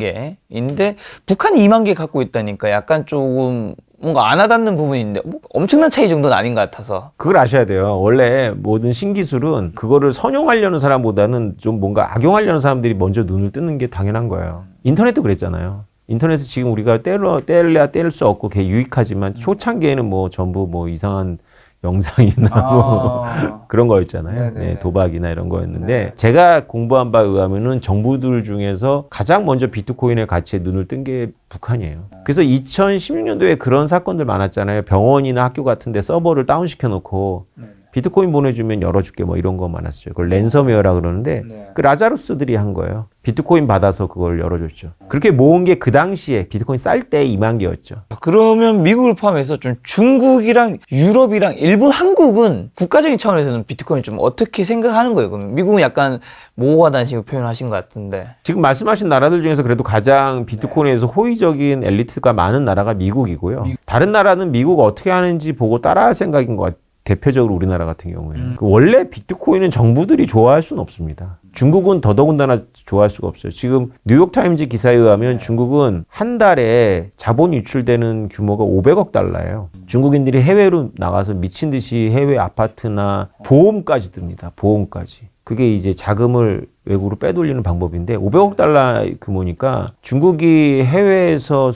개인데 북한이 2만 개 갖고 있다니까 약간 조금 뭔가 안 와닿는 부분인데 뭐 엄청난 차이 정도는 아닌 것 같아서. 그걸 아셔야 돼요. 원래 모든 신기술은 그거를 선용하려는 사람보다는 좀 뭔가 악용하려는 사람들이 먼저 눈을 뜨는 게 당연한 거예요. 인터넷도 그랬잖아요. 인터넷은 지금 우리가 떼려야 뗄 수 없고 걔 유익하지만 초창기에는 뭐 전부 뭐 이상한 영상이나 뭐 그런 거였잖아요. 네, 도박이나 이런 거였는데 제가 공부한 바에 의하면은 정부들 중에서 가장 먼저 비트코인의 가치에 눈을 뜬 게 북한이에요. 그래서 2016년도에 그런 사건들 많았잖아요. 병원이나 학교 같은 데 서버를 다운시켜 놓고 비트코인 보내주면 열어줄게 뭐 이런 거 많았어요. 그걸 랜섬웨어라 그러는데 그 라자루스들이 한 거예요. 비트코인 받아서 그걸 열어줬죠. 그렇게 모은 게 그 당시에 비트코인 쌀 때 2만 개였죠. 그러면 미국을 포함해서 좀 중국이랑 유럽이랑 일본, 한국은 국가적인 차원에서는 비트코인 좀 어떻게 생각하는 거예요? 그럼 미국은 약간 모호하다는 식으로 표현하신 것 같은데. 지금 말씀하신 나라들 중에서 그래도 가장 비트코인에서 호의적인 엘리트가 많은 나라가 미국이고요. 다른 나라는 미국 어떻게 하는지 보고 따라할 생각인 것 같아요. 대표적으로 우리나라 같은 경우에는. 원래 비트코인은 정부들이 좋아할 수는 없습니다. 중국은 더더군다나 좋아할 수가 없어요. 지금 뉴욕타임즈 기사에 의하면 중국은 한 달에 자본 유출되는 규모가 500억 달러예요. 중국인들이 해외로 나가서 미친 듯이 해외 아파트나 보험까지 듭니다. 보험까지. 그게 이제 자금을 외국으로 빼돌리는 방법인데 500억 달러 규모니까 중국이 해외에서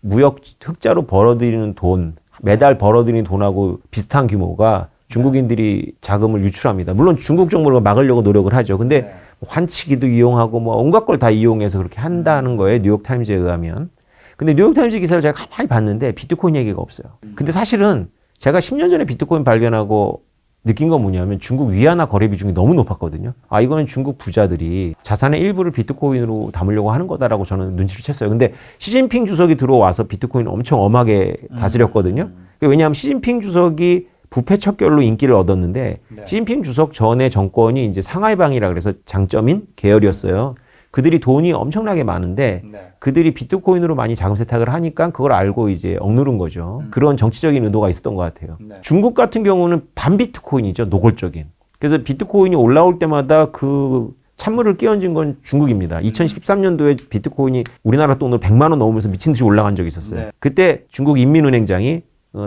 무역 흑자로 벌어들이는 돈, 매달 벌어들이는 돈하고 비슷한 규모가 중국인들이 자금을 유출합니다. 물론 중국 정부를 막으려고 노력을 하죠. 근데 환치기도 이용하고 뭐 온갖 걸 다 이용해서 그렇게 한다는 거예요. 뉴욕타임즈에 의하면. 근데 뉴욕타임즈 기사를 제가 가만히 봤는데 비트코인 얘기가 없어요. 근데 사실은 제가 10년 전에 비트코인 발견하고 느낀 건 뭐냐면 중국 위안화 거래 비중이 너무 높았거든요. 아, 이거는 중국 부자들이 자산의 일부를 비트코인으로 담으려고 하는 거다라고 저는 눈치를 챘어요. 근데 시진핑 주석이 들어와서 비트코인을 엄청 엄하게 다스렸거든요. 왜냐하면 시진핑 주석이 부패 척결로 인기를 얻었는데 시진핑 주석 전에 정권이 이제 상하이방이라 그래서 장점인 계열이었어요. 그들이 돈이 엄청나게 많은데 그들이 비트코인으로 많이 자금 세탁을 하니까 그걸 알고 이제 억누른 거죠. 그런 정치적인 의도가 있었던 것 같아요. 중국 같은 경우는 반비트코인이죠. 노골적인. 그래서 비트코인이 올라올 때마다 그 찬물을 끼얹은 건 중국입니다. 2013년도에 비트코인이 우리나라 돈으로 100만 원 넘으면서 미친 듯이 올라간 적이 있었어요. 그때 중국 인민은행장이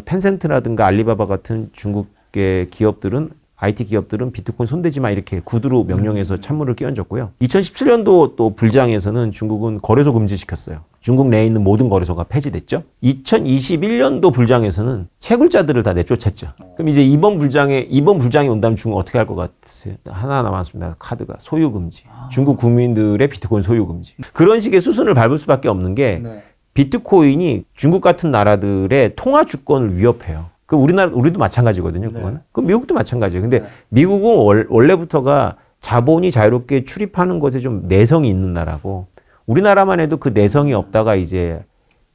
텐센트라든가 알리바바 같은 중국의 기업들은 IT 기업들은 비트코인 손대지 마 이렇게 구두로 명령해서 찬물을 끼얹었고요. 2017년도 또 불장에서는 중국은 거래소 금지시켰어요. 중국 내에 있는 모든 거래소가 폐지됐죠. 2021년도 불장에서는 채굴자들을 다 내쫓았죠. 그럼 이제 이번 불장이 온다면 중국 어떻게 할 것 같으세요? 하나 남았습니다. 카드가 소유 금지. 중국 국민들의 비트코인 소유 금지. 그런 식의 수순을 밟을 수밖에 없는 게 비트코인이 중국 같은 나라들의 통화 주권을 위협해요. 그 우리도 마찬가지거든요. 그거는. 그 미국도 마찬가지예요. 근데 미국은 원래부터가 자본이 자유롭게 출입하는 것에 좀 내성이 있는 나라고 우리나라만 해도 그 내성이 없다가 이제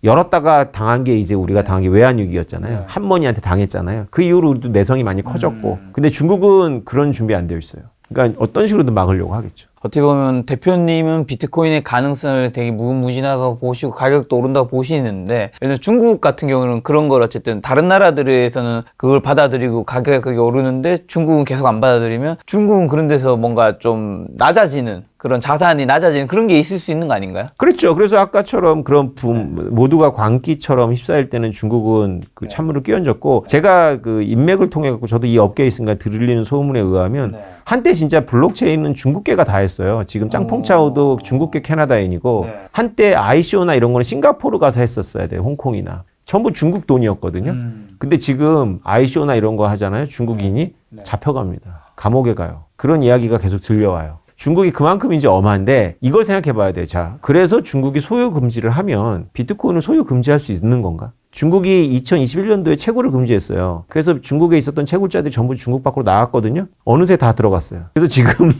열었다가 당한 게 이제 우리가 당한 게 외환위기였잖아요. 할머니한테 당했잖아요. 그 이후로 우리도 내성이 많이 커졌고. 근데 중국은 그런 준비 안 되어 있어요. 그러니까 어떤 식으로든 막으려고 하겠죠. 어떻게 보면 대표님은 비트코인의 가능성을 되게 무궁무진하다고 보시고 가격도 오른다고 보시는데 예를 들어 중국 같은 경우는 그런 걸 어쨌든 다른 나라들에서는 그걸 받아들이고 가격이 오르는데 중국은 계속 안 받아들이면 중국은 그런 데서 뭔가 좀 낮아지는 그런 자산이 낮아지는 그런 게 있을 수 있는 거 아닌가요? 그렇죠. 그래서 아까처럼 그런 모두가 광기처럼 휩싸일 때는 중국은 그 찬물을 끼얹었고 제가 그 인맥을 통해 갖고 저도 이 업계에 있으니까 들리는 소문에 의하면 한때 진짜 블록체인은 중국계가 다 했어요. 지금 짱퐁차오도 중국계 캐나다인이고 한때 ICO나 이런 거는 싱가포르 가서 했었어야 돼요. 홍콩이나. 전부 중국 돈이었거든요. 근데 지금 ICO나 이런 거 하잖아요. 중국인이 잡혀갑니다. 감옥에 가요. 그런 이야기가 계속 들려와요. 중국이 그만큼 이제 엄한데 이걸 생각해 봐야 돼요. 자, 그래서 중국이 소유 금지를 하면 비트코인을 소유 금지할 수 있는 건가? 중국이 2021년도에 채굴을 금지했어요. 그래서 중국에 있었던 채굴자들이 전부 중국 밖으로 나갔거든요. 어느새 다 들어갔어요. 그래서 지금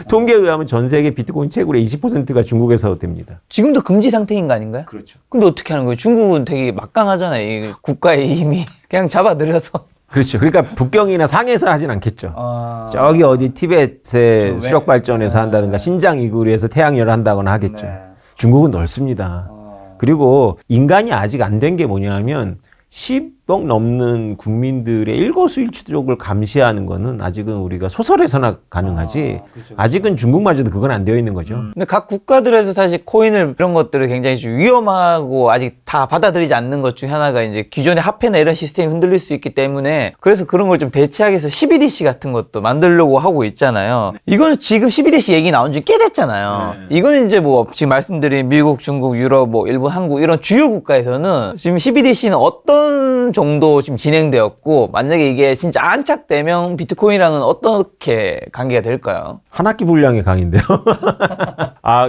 통계에 의하면 전 세계 비트코인 채굴의 20%가 중국에서 됩니다. 지금도 금지 상태인 거 아닌가요? 그렇죠. 근데 어떻게 하는 거예요? 중국은 되게 막강하잖아요. 이 국가의 힘이 그냥 잡아들여서. 그렇죠. 그러니까 북경이나 상해에서 하진 않겠죠. 아... 저기 어디 티벳의 왜? 수력 발전에서 한다든가 신장 이구리에서 태양열을 한다거나 하겠죠. 네. 중국은 넓습니다. 그리고 인간이 아직 안 된 게 뭐냐면 10억 넘는 국민들의 일거수일투족을 감시하는 거는 아직은 우리가 소설에서나 가능하지 그렇죠. 아직은 중국마저도 그건 안 되어 있는 거죠. 근데 각 국가들에서 사실 코인을 이런 것들을 굉장히 좀 위험하고 아직 다 받아들이지 않는 것 중에 하나가 이제 기존의 화폐나 이런 시스템이 흔들릴 수 있기 때문에 그래서 그런 걸 좀 대체하기 위해서 12DC 같은 것도 만들려고 하고 있잖아요. 이거는 지금 12DC 얘기 나온 지 꽤 됐잖아요. 이거는 이제 뭐 지금 말씀드린 미국, 중국, 유럽, 뭐 일본, 한국 이런 주요 국가에서는 지금 12DC는 어떤 정도 지금 진행되었고 만약에 이게 진짜 안착되면 비트코인이랑은 어떻게 관계가 될까요? 한 학기 분량의 강의인데요.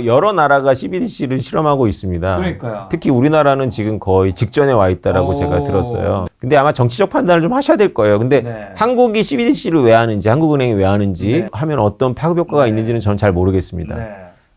여러 나라가 CBDC를 실험하고 있습니다. 그러니까요. 특히 우리나라는 지금 거의 직전에 와 있다라고 제가 들었어요. 근데 아마 정치적 판단을 좀 하셔야 될 거예요. 근데 네. 한국이 CBDC를 왜 하는지, 한국은행이 왜 하는지 하면 어떤 파급 효과가 있는지는 저는 잘 모르겠습니다.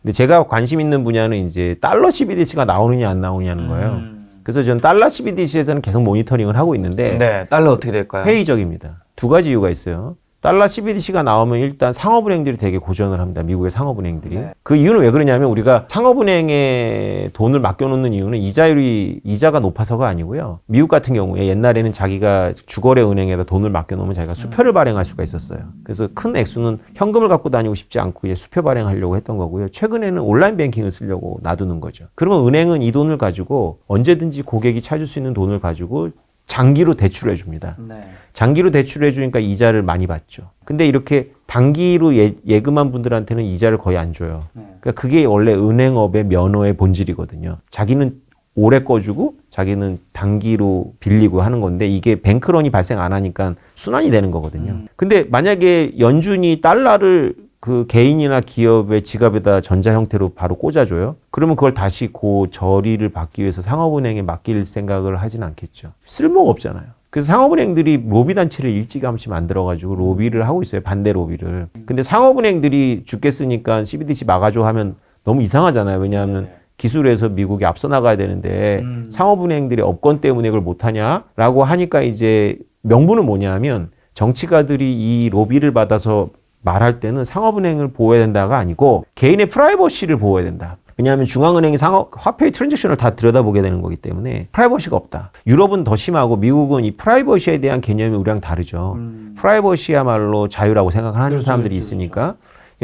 근데 제가 관심 있는 분야는 이제 달러 CBDC가 나오느냐 안 나오느냐는 거예요. 그래서 저는 달러 CBDC에서는 계속 모니터링을 하고 있는데 네, 달러 어떻게 될까요? 회의적입니다. 두 가지 이유가 있어요. 달러 CBDC가 나오면 일단 상업은행들이 되게 고전을 합니다. 미국의 상업은행들이. 네. 그 이유는 왜 그러냐면 우리가 상업은행에 돈을 맡겨놓는 이유는 이자가 높아서가 아니고요. 미국 같은 경우에 옛날에는 자기가 주거래 은행에다 돈을 맡겨놓으면 자기가 수표를 발행할 수가 있었어요. 그래서 큰 액수는 현금을 갖고 다니고 싶지 않고 이제 수표 발행하려고 했던 거고요. 최근에는 온라인 뱅킹을 쓰려고 놔두는 거죠. 그러면 은행은 이 돈을 가지고 언제든지 고객이 찾을 수 있는 돈을 가지고 장기로 대출해 줍니다. 네. 장기로 대출해 주니까 이자를 많이 받죠. 근데 이렇게 단기로 예금한 분들한테는 이자를 거의 안 줘요. 그러니까 그게 원래 은행업의 면허의 본질이거든요. 자기는 오래 꺼주고 자기는 단기로 빌리고 하는 건데 이게 뱅크런이 발생 안 하니까 순환이 되는 거거든요. 근데 만약에 연준이 달러를 그 개인이나 기업의 지갑에다 전자 형태로 바로 꽂아줘요. 그러면 그걸 다시 그 저리를 받기 위해서 상업은행에 맡길 생각을 하진 않겠죠. 쓸모가 없잖아요. 그래서 상업은행들이 로비 단체를 일찌감치 만들어가지고 로비를 하고 있어요. 반대 로비를. 근데 상업은행들이 죽겠으니까 CBDC 막아줘 하면 너무 이상하잖아요. 왜냐하면 기술에서 미국이 앞서 나가야 되는데 상업은행들이 업권 때문에 그걸 못하냐라고 하니까 이제 명분은 뭐냐면 정치가들이 이 로비를 받아서 말할 때는 상업은행을 보호해야 된다가 아니고 개인의 프라이버시를 보호해야 된다. 왜냐하면 중앙은행이 화폐의 트랜잭션을 다 들여다보게 되는 거기 때문에 프라이버시가 없다. 유럽은 더 심하고 미국은 이 프라이버시에 대한 개념이 우리랑 다르죠. 프라이버시야말로 자유라고 생각하는 그렇죠, 사람들이 있으니까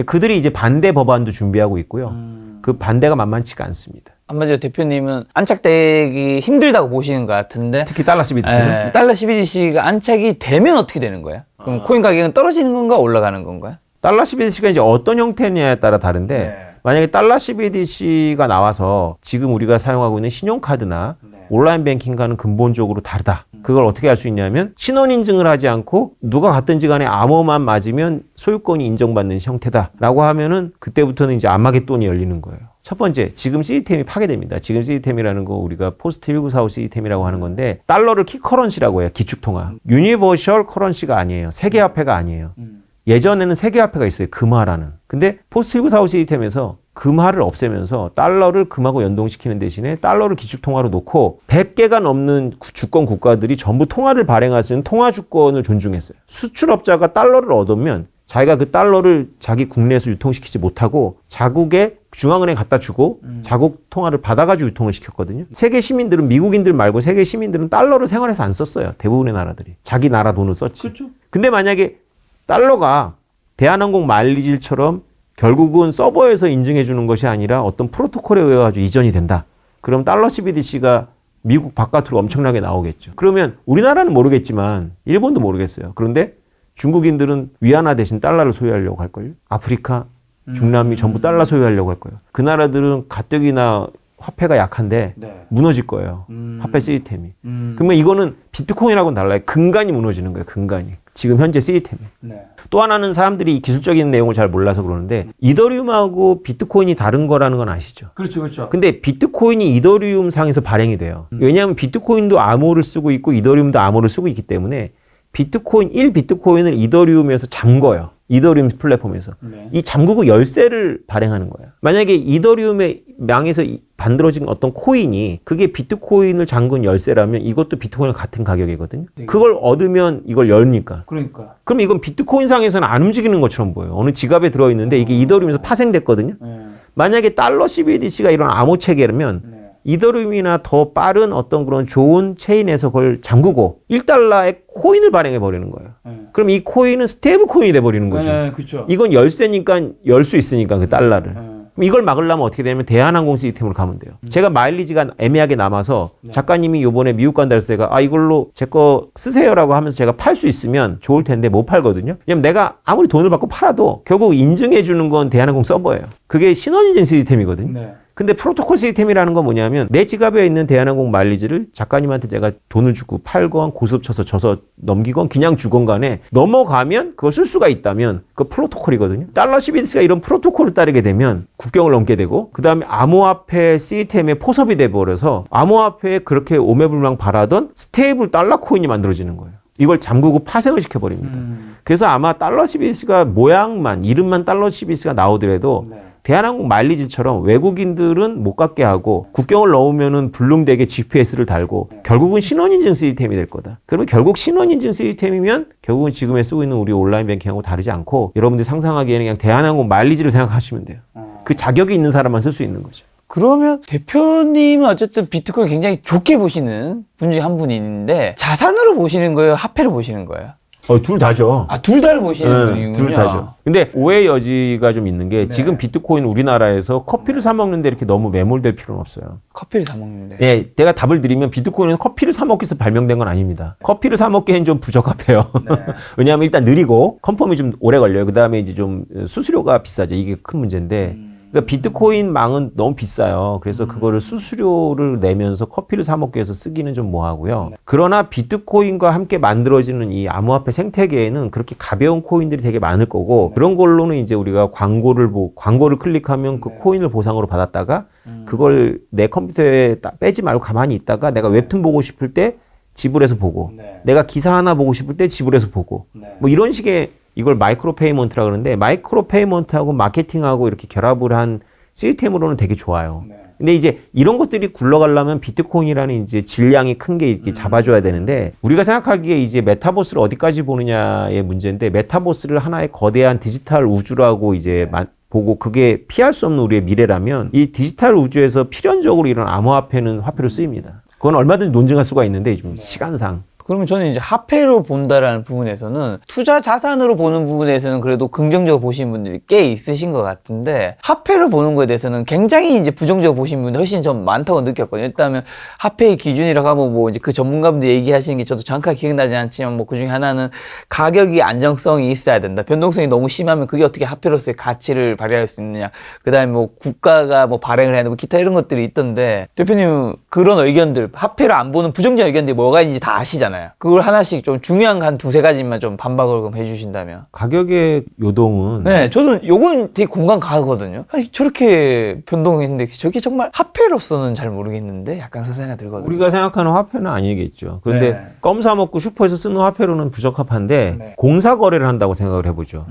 그들이 이제 반대 법안도 준비하고 있고요. 그 반대가 만만치가 않습니다. 한마디로 대표님은 안착되기 힘들다고 보시는 것 같은데 특히 달러 CBDC는 달러 CBDC가 안착이 되면 어떻게 되는 거예요? 그럼 코인 가격은 떨어지는 건가 올라가는 건가요? 달러 CBDC가 이제 어떤 형태냐에 따라 다른데 네. 만약에 달러 CBDC가 나와서 지금 우리가 사용하고 있는 신용카드나 온라인 뱅킹과는 근본적으로 다르다. 그걸 어떻게 할 수 있냐면 신원 인증을 하지 않고 누가 갔든지 간에 암호만 맞으면 소유권이 인정받는 형태다라고 하면은 그때부터는 이제 아마겟돈이 열리는 거예요. 첫 번째, 지금 시스템이 파괴됩니다. 지금 시스템이라는 거 우리가 포스트 1945 시스템이라고 하는 건데 달러를 키커런시라고 해요. 기축통화. 유니버셜 커런시가 아니에요. 세계화폐가 아니에요. 예전에는 세계화폐가 있어요. 금화라는. 근데 포스트 1945 시스템에서 금화를 없애면서 달러를 금하고 연동시키는 대신에 달러를 기축통화로 놓고 100개가 넘는 주권 국가들이 전부 통화를 발행할 수 있는 통화 주권을 존중했어요. 수출업자가 달러를 얻으면 자기가 그 달러를 자기 국내에서 유통시키지 못하고 자국에 중앙은행 갖다 주고 자국 통화를 받아가지고 유통을 시켰거든요. 세계 시민들은 미국인들 말고 세계 시민들은 달러를 생활에서 안 썼어요. 대부분의 나라들이. 자기 나라 돈을 썼지. 그렇죠. 근데 만약에 달러가 대한항공 마일리지처럼 결국은 서버에서 인증해 주는 것이 아니라 어떤 프로토콜에 의해 가지고 이전이 된다. 그럼 달러 CBDC가 미국 바깥으로 엄청나게 나오겠죠. 그러면 우리나라는 모르겠지만 일본도 모르겠어요. 그런데 중국인들은 위안화 대신 달러를 소유하려고 할걸요. 아프리카, 중남미 전부 달러 소유하려고 할 거예요. 그 나라들은 가뜩이나 화폐가 약한데 네. 무너질 거예요. 화폐 시스템이. 음. 그러면 이거는 비트코인하고는 달라요. 근간이 무너지는 거예요. 근간이. 지금 현재 시스템이. 네. 또 하나는 사람들이 이 기술적인 내용을 잘 몰라서 그러는데 이더리움하고 비트코인이 다른 거라는 건 아시죠? 그렇죠, 그렇죠. 근데 비트코인이 이더리움 상에서 발행이 돼요. 왜냐하면 비트코인도 암호를 쓰고 있고 이더리움도 암호를 쓰고 있기 때문에 비트코인 1비트코인을 이더리움에서 잠궈요. 이더리움 플랫폼에서. 네. 이 잠그고 열쇠를 발행하는 거예요. 만약에 이더리움의 망에서 만들어진 어떤 코인이 그게 비트코인을 잠근 열쇠라면 이것도 비트코인과 같은 가격이거든요. 그걸 얻으면 이걸 열니까. 그러니까. 그럼 이건 비트코인 상에서는 안 움직이는 것처럼 보여요. 어느 지갑에 들어있는데 이게 이더리움에서 파생됐거든요. 만약에 달러 CBDC가 이런 암호 체계라면 이더리움이나 더 빠른 어떤 그런 좋은 체인에서 그걸 잠그고 1달러의 코인을 발행해 버리는 거예요. 그럼 이 코인은 스테이블 코인이 돼 버리는 거죠. 그렇죠. 이건 열쇠니까 열 수 있으니까 그 달러를. 그럼 이걸 막으려면 어떻게 되냐면 대한항공 시스템으로 가면 돼요. 제가 마일리지가 애매하게 남아서 작가님이 요번에 미국 간다 해서 제가 이걸로 제 거 쓰세요라고 하면서 제가 팔 수 있으면 좋을 텐데 못 팔거든요. 왜냐면 내가 아무리 돈을 받고 팔아도 결국 인증해 주는 건 대한항공 서버예요. 그게 신원인증 시스템이거든요. 네. 근데 프로토콜 시스템이라는 건 뭐냐면 내 지갑에 있는 대한항공 마일리지를 작가님한테 제가 돈을 주고 팔건 고스톱 쳐서 져서 넘기건 그냥 주건 간에 넘어가면 그걸 쓸 수가 있다면 그 프로토콜이거든요. 달러 CBDC가 이런 프로토콜을 따르게 되면 국경을 넘게 되고 그 다음에 암호화폐 시스템에 포섭이 돼버려서 암호화폐에 그렇게 오매불망 바라던 스테이블 달러 코인이 만들어지는 거예요. 이걸 잠그고 파생을 시켜버립니다. 그래서 아마 달러 CBDC가 모양만 이름만 달러 CBDC가 나오더라도 대한항공 마일리지처럼 외국인들은 못 갖게 하고 국경을 넘으면은 불능되게 GPS를 달고 결국은 신원인증 시스템이 될 거다. 그러면 결국 신원인증 시스템이면 결국은 지금에 쓰고 있는 우리 온라인 뱅킹하고 다르지 않고 여러분들이 상상하기에는 그냥 대한항공 마일리지를 생각하시면 돼요. 그 자격이 있는 사람만 쓸 수 있는 거죠. 그러면 대표님은 어쨌든 비트코인 굉장히 좋게 보시는 분 중에 한 분인데 자산으로 보시는 거예요? 화폐로 보시는 거예요? 둘 다죠. 둘 다를 보시는 분이군요. 둘 다죠. 근데 오해 여지가 좀 있는 게 지금 비트코인 우리나라에서 커피를 사 먹는데 이렇게 너무 매몰될 필요는 없어요. 커피를 사 먹는데. 네, 내가 답을 드리면 비트코인은 커피를 사 먹기 위해서 발명된 건 아닙니다. 커피를 사 먹기엔 좀 부적합해요. 왜냐하면 일단 느리고 컨펌이 좀 오래 걸려요. 그 다음에 이제 좀 수수료가 비싸죠. 이게 큰 문제인데. 그러니까 비트코인 망은 너무 비싸요. 그래서 그거를 수수료를 내면서 커피를 사 먹기 위해서 쓰기는 좀 뭐하고요. 그러나 비트코인과 함께 만들어지는 이 암호화폐 생태계에는 그렇게 가벼운 코인들이 되게 많을 거고 그런 걸로는 이제 우리가 광고를 클릭하면 그 코인을 보상으로 받았다가 그걸 내 컴퓨터에 빼지 말고 가만히 있다가 내가 웹툰 보고 싶을 때 지불해서 보고 내가 기사 하나 보고 싶을 때 지불해서 보고 뭐 이런 식의 이걸 마이크로 페이먼트라 그러는데 마이크로 페이먼트하고 마케팅하고 이렇게 결합을 한 시스템으로는 되게 좋아요. 근데 이제 이런 것들이 굴러가려면 비트코인이라는 이제 질량이 큰 게 이렇게 잡아줘야 되는데 우리가 생각하기에 이제 메타버스를 어디까지 보느냐의 문제인데 메타버스를 하나의 거대한 디지털 우주라고 이제 보고 그게 피할 수 없는 우리의 미래라면 이 디지털 우주에서 필연적으로 이런 암호화폐는 화폐로 쓰입니다. 그건 얼마든지 논증할 수가 있는데 좀 시간상. 그러면 저는 이제 화폐로 본다라는 부분에서는 투자 자산으로 보는 부분에서는 그래도 긍정적으로 보시는 분들이 꽤 있으신 것 같은데 화폐로 보는 거에 대해서는 굉장히 이제 부정적으로 보시는 분들이 훨씬 좀 많다고 느꼈거든요. 일단은 화폐의 기준이라고 하면 뭐 이제 그 전문가분들 얘기하시는 게 저도 정확하게 기억나지 않지만 뭐 그 중에 하나는 가격이 안정성이 있어야 된다. 변동성이 너무 심하면 그게 어떻게 화폐로서의 가치를 발휘할 수 있느냐. 그 다음에 뭐 국가가 뭐 발행을 해야 되고 기타 이런 것들이 있던데 대표님은 그런 의견들 화폐를 안 보는 부정적 의견들이 뭐가 있는지 다 아시잖아요. 그걸 하나씩 좀 중요한 한 두세 가지만 좀 반박을 좀 해주신다면. 가격의 요동은. 네, 저는 요거는 되게 공감 가거든요. 아니, 저렇게 변동했는데 저게 정말 화폐로서는 잘 모르겠는데 약간 그런 생각이 들거든요. 우리가 생각하는 화폐는 아니겠죠. 그런데 껌 사 먹고 슈퍼에서 쓰는 화폐로는 부적합한데 공사 거래를 한다고 생각을 해보죠.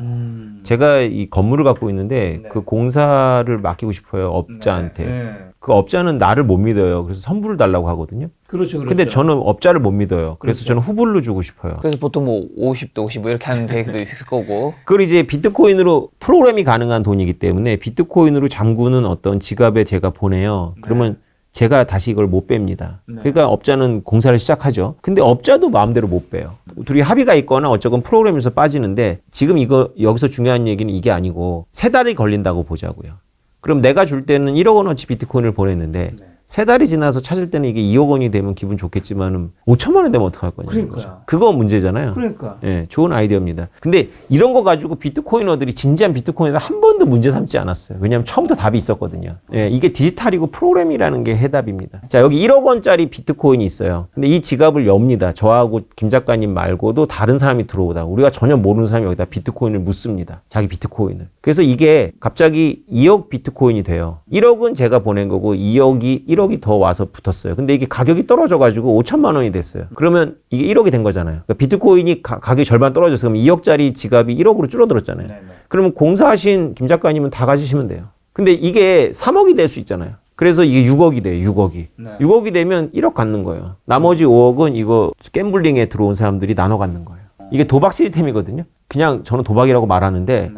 제가 이 건물을 갖고 있는데 그 공사를 맡기고 싶어요. 업자한테. 그 업자는 나를 못 믿어요. 그래서 선불을 달라고 하거든요. 그렇죠. 근데 저는 업자를 못 믿어요. 그래서 저는 후불로 주고 싶어요. 그래서 보통 뭐 50도 50 뭐 이렇게 하는 데도 있을 거고. 그걸 이제 비트코인으로 프로그램이 가능한 돈이기 때문에 비트코인으로 잠그는 어떤 지갑에 제가 보내요. 그러면 제가 다시 이걸 못 뺍니다. 그러니까 업자는 공사를 시작하죠. 근데 업자도 마음대로 못 빼요. 둘이 합의가 있거나 어쨌건 프로그램에서 빠지는데 지금 여기서 중요한 얘기는 이게 아니고 3달이 걸린다고 보자고요. 그럼 내가 줄 때는 1억 원어치 비트코인을 보냈는데 3달이 지나서 찾을 때는 이게 2억 원이 되면 기분 좋겠지만은 5천만 원 되면 어떡할 거냐는 거죠. 그러니까요. 그거 문제잖아요. 그러니까. 예, 좋은 아이디어입니다. 근데 이런 거 가지고 비트코이너들이 진지한 비트코인을 한 번도 문제 삼지 않았어요. 왜냐하면 처음부터 답이 있었거든요. 예, 이게 디지털이고 프로그램이라는 게 해답입니다. 자, 여기 1억 원짜리 비트코인이 있어요. 근데 이 지갑을 엽니다. 저하고 김 작가님 말고도 다른 사람이 들어오다. 우리가 전혀 모르는 사람이 여기다 비트코인을 묻습니다. 자기 비트코인을. 그래서 이게 갑자기 2억 비트코인이 돼요. 1억은 제가 보낸 거고 1억이 더 와서 붙었어요. 근데 이게 가격이 떨어져가지고 5천만 원이 됐어요. 그러면 이게 1억이 된 거잖아요. 그러니까 비트코인이 가격이 절반 떨어져서 그럼 2억짜리 지갑이 1억으로 줄어들었잖아요. 그러면 공사하신 김 작가님은 다 가지시면 돼요. 근데 이게 3억이 될 수 있잖아요. 그래서 이게 6억이 돼요. 6억이. 6억이 되면 1억 갖는 거예요. 나머지 5억은 이거 갬블링에 들어온 사람들이 나눠 갖는 거예요. 이게 도박 시스템이거든요. 그냥 저는 도박이라고 말하는데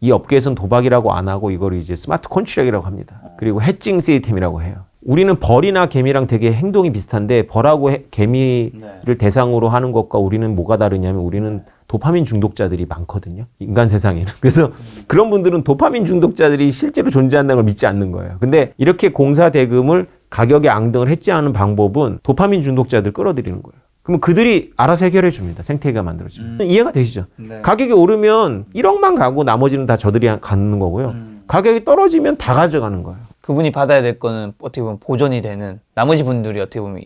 이 업계에서는 도박이라고 안 하고 이걸 이제 스마트 컨트랙이라고 합니다. 그리고 해칭 시스템이라고 해요. 우리는 벌이나 개미랑 되게 행동이 비슷한데 벌하고 개미를 대상으로 하는 것과 우리는 뭐가 다르냐면 우리는 도파민 중독자들이 많거든요. 인간 세상에는. 그래서 그런 분들은 도파민 중독자들이 실제로 존재한다는 걸 믿지 않는 거예요. 근데 이렇게 공사 대금을 가격의 앙등을 해지하는 방법은 도파민 중독자들 끌어들이는 거예요. 그러면 그들이 알아서 해결해 줍니다. 생태계가 만들어지면. 이해가 되시죠? 네. 가격이 오르면 1억만 가고 나머지는 다 저들이 갖는 거고요. 가격이 떨어지면 다 가져가는 거예요. 그분이 받아야 될 거는 어떻게 보면 보존이 되는, 나머지 분들이 어떻게 보면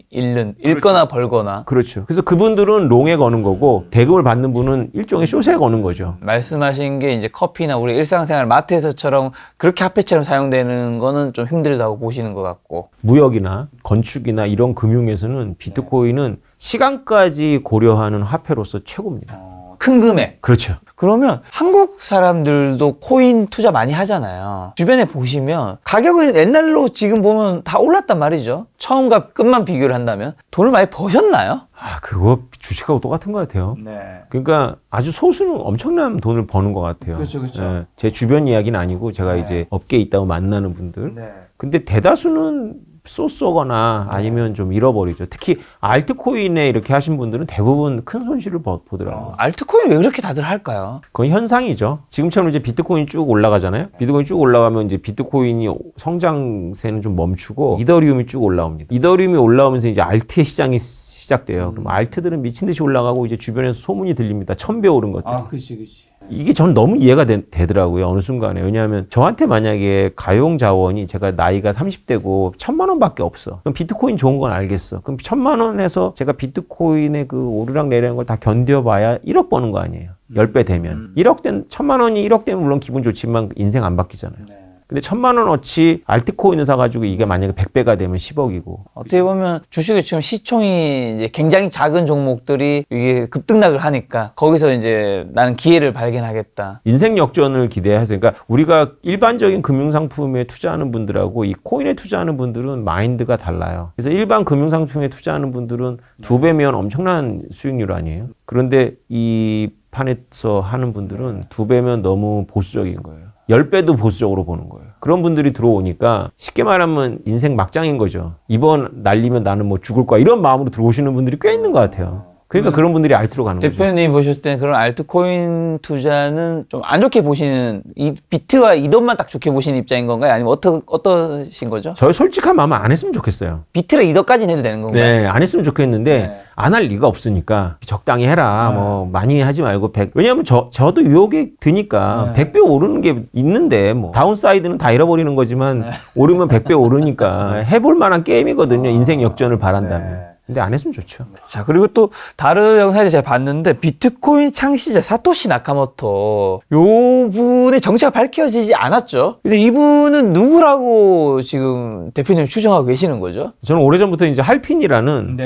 잃거나 벌거나. 그렇죠. 그래서 그분들은 롱에 거는 거고 대금을 받는 분은 일종의 숏에 거는 거죠. 말씀하신 게 이제 커피나 우리 일상생활 마트에서처럼 그렇게 화폐처럼 사용되는 거는 좀 힘들다고 보시는 것 같고. 무역이나 건축이나 이런 금융에서는 비트코인은 시간까지 고려하는 화폐로서 최고입니다. 큰 금액. 그렇죠. 그러면 한국 사람들도 코인 투자 많이 하잖아요. 주변에 보시면 가격은 옛날로 지금 보면 다 올랐단 말이죠. 처음과 끝만 비교를 한다면 돈을 많이 버셨나요? 그거 주식하고 똑같은 것 같아요. 네. 그러니까 아주 소수는 엄청난 돈을 버는 것 같아요. 그렇죠. 예, 제 주변 이야기는 아니고 제가 이제 업계에 있다고 만나는 분들. 근데 대다수는 쏘거나 아니면 좀 잃어버리죠. 특히 알트코인에 이렇게 하신 분들은 대부분 큰 손실을 보더라고요. 알트코인 왜 그렇게 다들 할까요? 그건 현상이죠. 지금처럼 이제 비트코인 쭉 올라가잖아요. 비트코인 쭉 올라가면 이제 비트코인이 성장세는 좀 멈추고 이더리움이 쭉 올라옵니다. 이더리움이 올라오면서 이제 알트의 시장이 시작돼요. 그럼 알트들은 미친 듯이 올라가고 이제 주변에서 소문이 들립니다. 1000배 오른 것들. 그렇지. 이게 전 너무 이해가 되더라고요. 어느 순간에. 왜냐하면 저한테 만약에 가용 자원이 제가 나이가 30대고 1000만 원밖에 없어. 그럼 비트코인 좋은 건 알겠어. 그럼 1000만 원에서 제가 비트코인의 그 오르락 내리락 걸 다 견뎌봐야 1억 버는 거 아니에요. 10배 되면. 1000만 원이 1억 되면 물론 기분 좋지만 인생 안 바뀌잖아요. 근데 1000만 원어치 알트코인을 사가지고 이게 만약에 100배가 되면 10억이고. 어떻게 보면 주식의 지금 시총이 이제 굉장히 작은 종목들이 이게 급등락을 하니까 거기서 이제 나는 기회를 발견하겠다. 인생 역전을 기대해서 그러니까 우리가 일반적인 금융상품에 투자하는 분들하고 이 코인에 투자하는 분들은 마인드가 달라요. 그래서 일반 금융상품에 투자하는 분들은 2배면 엄청난 수익률 아니에요. 그런데 이 판에서 하는 분들은 2배면 너무 보수적인 거예요. 10배도 보수적으로 보는 거예요. 그런 분들이 들어오니까 쉽게 말하면 인생 막장인 거죠. 이번 날리면 나는 뭐 죽을 거야. 이런 마음으로 들어오시는 분들이 꽤 있는 것 같아요. 그러니까 그런 분들이 알트로 가는 거죠. 대표님 보셨을 때 그런 알트코인 투자는 좀 안 좋게 보시는, 이 비트와 이더만 딱 좋게 보시는 입장인 건가요? 아니면 어떠신 거죠? 저희 솔직한 마음 안 했으면 좋겠어요. 비트랑 이더까지는 해도 되는 건가요? 네, 안 했으면 좋겠는데 안 할 리가 없으니까 적당히 해라. 뭐 많이 하지 말고 100. 왜냐하면 저도 유혹이 드니까 100배 오르는 게 있는데 뭐 다운사이드는 다 잃어버리는 거지만 오르면 100배 오르니까 해볼 만한 게임이거든요. 인생 역전을 바란다면. 근데 안 했으면 좋죠. 자, 그리고 또 다른 영상에서 제가 봤는데 비트코인 창시자 사토시 나카모토 요 분의 정체가 밝혀지지 않았죠. 근데 이분은 누구라고 지금 대표님 추정하고 계시는 거죠? 저는 오래전부터 이제 할핀이라는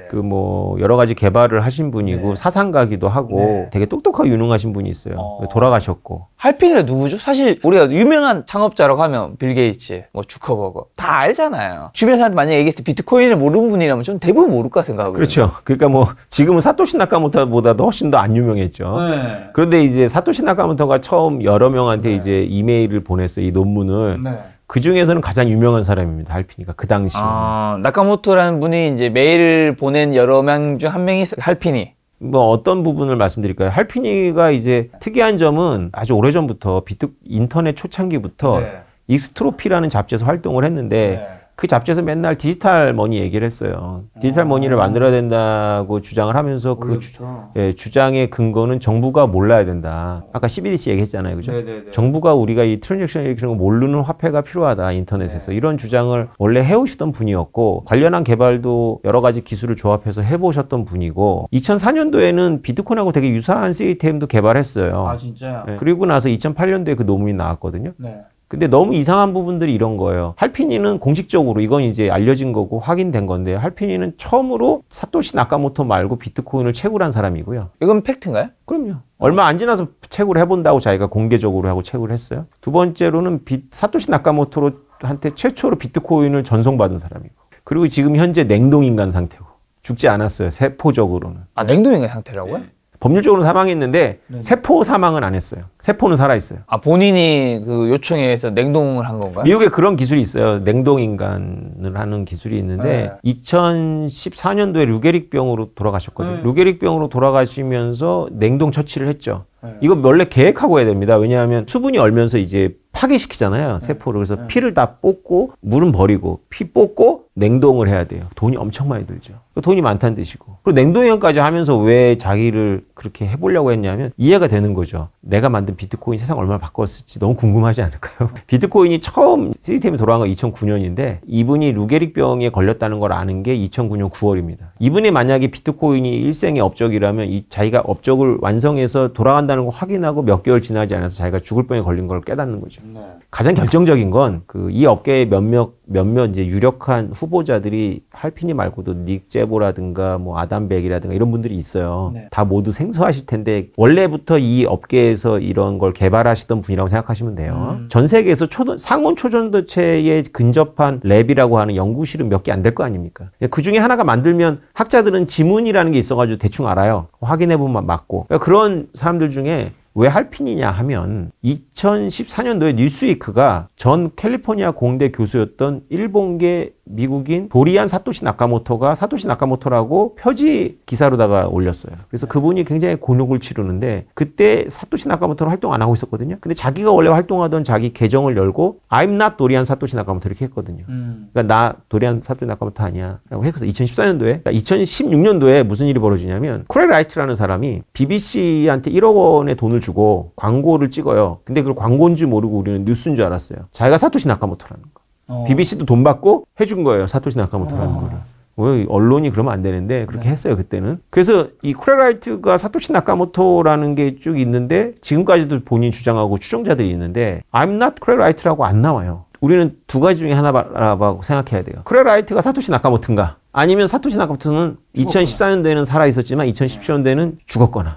그 뭐 여러 가지 개발을 하신 분이고 사상가기도 하고 되게 똑똑하고 유능하신 분이 있어요. 돌아가셨고. 할핀이 누구죠? 사실 우리가 유명한 창업자라고 하면 빌 게이츠, 뭐 주커버거 다 알잖아요. 주변 사람들 만약에 얘기했을 때 비트코인을 모르는 분이라면 좀 대부분 모를까 생각하거든요. 그렇죠. 그러니까 뭐 지금은 사토시 나카모토보다도 훨씬 더 안 유명했죠. 그런데 이제 사토시 나카모토가 처음 여러 명한테 이제 이메일을 보냈어요. 이 논문을. 그 중에서는 가장 유명한 사람입니다. 할피니가 그 당시에. 나카모토라는 분이 이제 메일을 보낸 여러 명 중 한 명이 할피니. 뭐 어떤 부분을 말씀드릴까요? 할피니가 이제 특이한 점은 아주 오래전부터 인터넷 초창기부터 익스트로피라는 잡지에서 활동을 했는데 그 잡지에서 맨날 디지털 머니 얘기를 했어요. 디지털 머니를 만들어야 된다고 주장을 하면서 그 주장의 근거는 정부가 몰라야 된다. 아까 CBDC 얘기했잖아요. 그죠? 네네네. 정부가 우리가 이 트랜잭션 이런 거 모르는 화폐가 필요하다. 인터넷에서. 이런 주장을 원래 해오시던 분이었고 관련한 개발도 여러 가지 기술을 조합해서 해보셨던 분이고 2004년도에는 비트코인하고 되게 유사한 시스템도 개발했어요. 아 진짜요? 그리고 나서 2008년도에 그 논문이 나왔거든요. 네. 근데 너무 이상한 부분들이 이런 거예요. 할피니는 공식적으로 이건 이제 알려진 거고 확인된 건데 할피니는 처음으로 사토시 나카모토 말고 비트코인을 채굴한 사람이고요. 이건 팩트인가요? 그럼요. 얼마 안 지나서 채굴을 해본다고 자기가 공개적으로 하고 채굴을 했어요. 두 번째로는 사토시 나카모토한테 최초로 비트코인을 전송받은 사람이고 그리고 지금 현재 냉동인간 상태고 죽지 않았어요. 세포적으로는. 아 냉동인간 상태라고요? 법률적으로 사망했는데 세포 사망은 안 했어요. 세포는 살아있어요. 아 본인이 그 요청에 의해서 냉동을 한 건가요? 미국에 그런 기술이 있어요. 냉동인간을 하는 기술이 있는데 2014년도에 루게릭병으로 돌아가셨거든요. 루게릭병으로 돌아가시면서 냉동 처치를 했죠. 이거 원래 계획하고 해야 됩니다. 왜냐하면 수분이 얼면서 이제 파괴시키잖아요. 세포를. 그래서 피를 다 뽑고 물은 버리고 피 뽑고 냉동을 해야 돼요. 돈이 엄청 많이 들죠. 돈이 많다는 뜻이고. 그리고 냉동인간까지 하면서 왜 자기를 그렇게 해보려고 했냐면 이해가 되는 거죠. 내가 만든 비트코인 세상 얼마나 바꿨을지 너무 궁금하지 않을까요? 비트코인이 처음 시스템이 돌아간 건 2009년인데 이분이 루게릭병에 걸렸다는 걸 아는 게 2009년 9월입니다. 이분이 만약에 비트코인이 일생의 업적이라면 자기가 업적을 완성해서 돌아간다는 걸 확인하고 몇 개월 지나지 않아서 자기가 죽을 병에 걸린 걸 깨닫는 거죠. 가장 결정적인 건 이 업계의 몇몇 이제 유력한 후보자들이 할피니 말고도 닉 제보라든가 뭐 아담 백이라든가 이런 분들이 있어요. 다 모두 생소하실 텐데 원래부터 이 업계에서 이런 걸 개발하시던 분이라고 생각하시면 돼요. 전 세계에서 상온 초전도체에 근접한 랩이라고 하는 연구실은 몇 개 안 될 거 아닙니까? 그 중에 하나가 만들면 학자들은 지문이라는 게 있어가지고 대충 알아요. 확인해보면 맞고. 그러니까 그런 사람들 중에 왜 할핀이냐 하면 2014년도에 뉴스위크가 전 캘리포니아 공대 교수였던 일본계 미국인 도리안 사토시 나카모토가 사토시 나카모토라고 표지 기사로다가 올렸어요. 그래서 그분이 굉장히 곤욕을 치르는데 그때 사토시 나카모토는 활동 안 하고 있었거든요. 근데 자기가 원래 활동하던 자기 계정을 열고 I'm not 도리안 사토시 나카모토 이렇게 했거든요. 그러니까 나 도리안 사토시 나카모토 아니야 라고 해서 2014년도에 그러니까 2016년도에 무슨 일이 벌어지냐면 크레 라이트라는 사람이 BBC한테 1억 원의 돈을 주고 광고를 찍어요. 근데 그걸 광고인지 모르고 우리는 뉴스인 줄 알았어요. 자기가 사토시 나카모토라는 거. BBC도 돈 받고 해준 거예요. 사토시 나카모토라는 거를. 왜 언론이 그러면 안 되는데 그렇게 했어요 그때는. 그래서 이 크레라이트가 사토시 나카모토라는 게 쭉 있는데 지금까지도 본인이 주장하고 추종자들이 있는데 I'm not 크레라이트라고 안 나와요. 우리는 두 가지 중에 하나라고 생각해야 돼요. 크레라이트가 사토시 나카모토인가 아니면 사토시 나카모토는 2014년도에는 살아있었지만 2017년도에는 죽었거나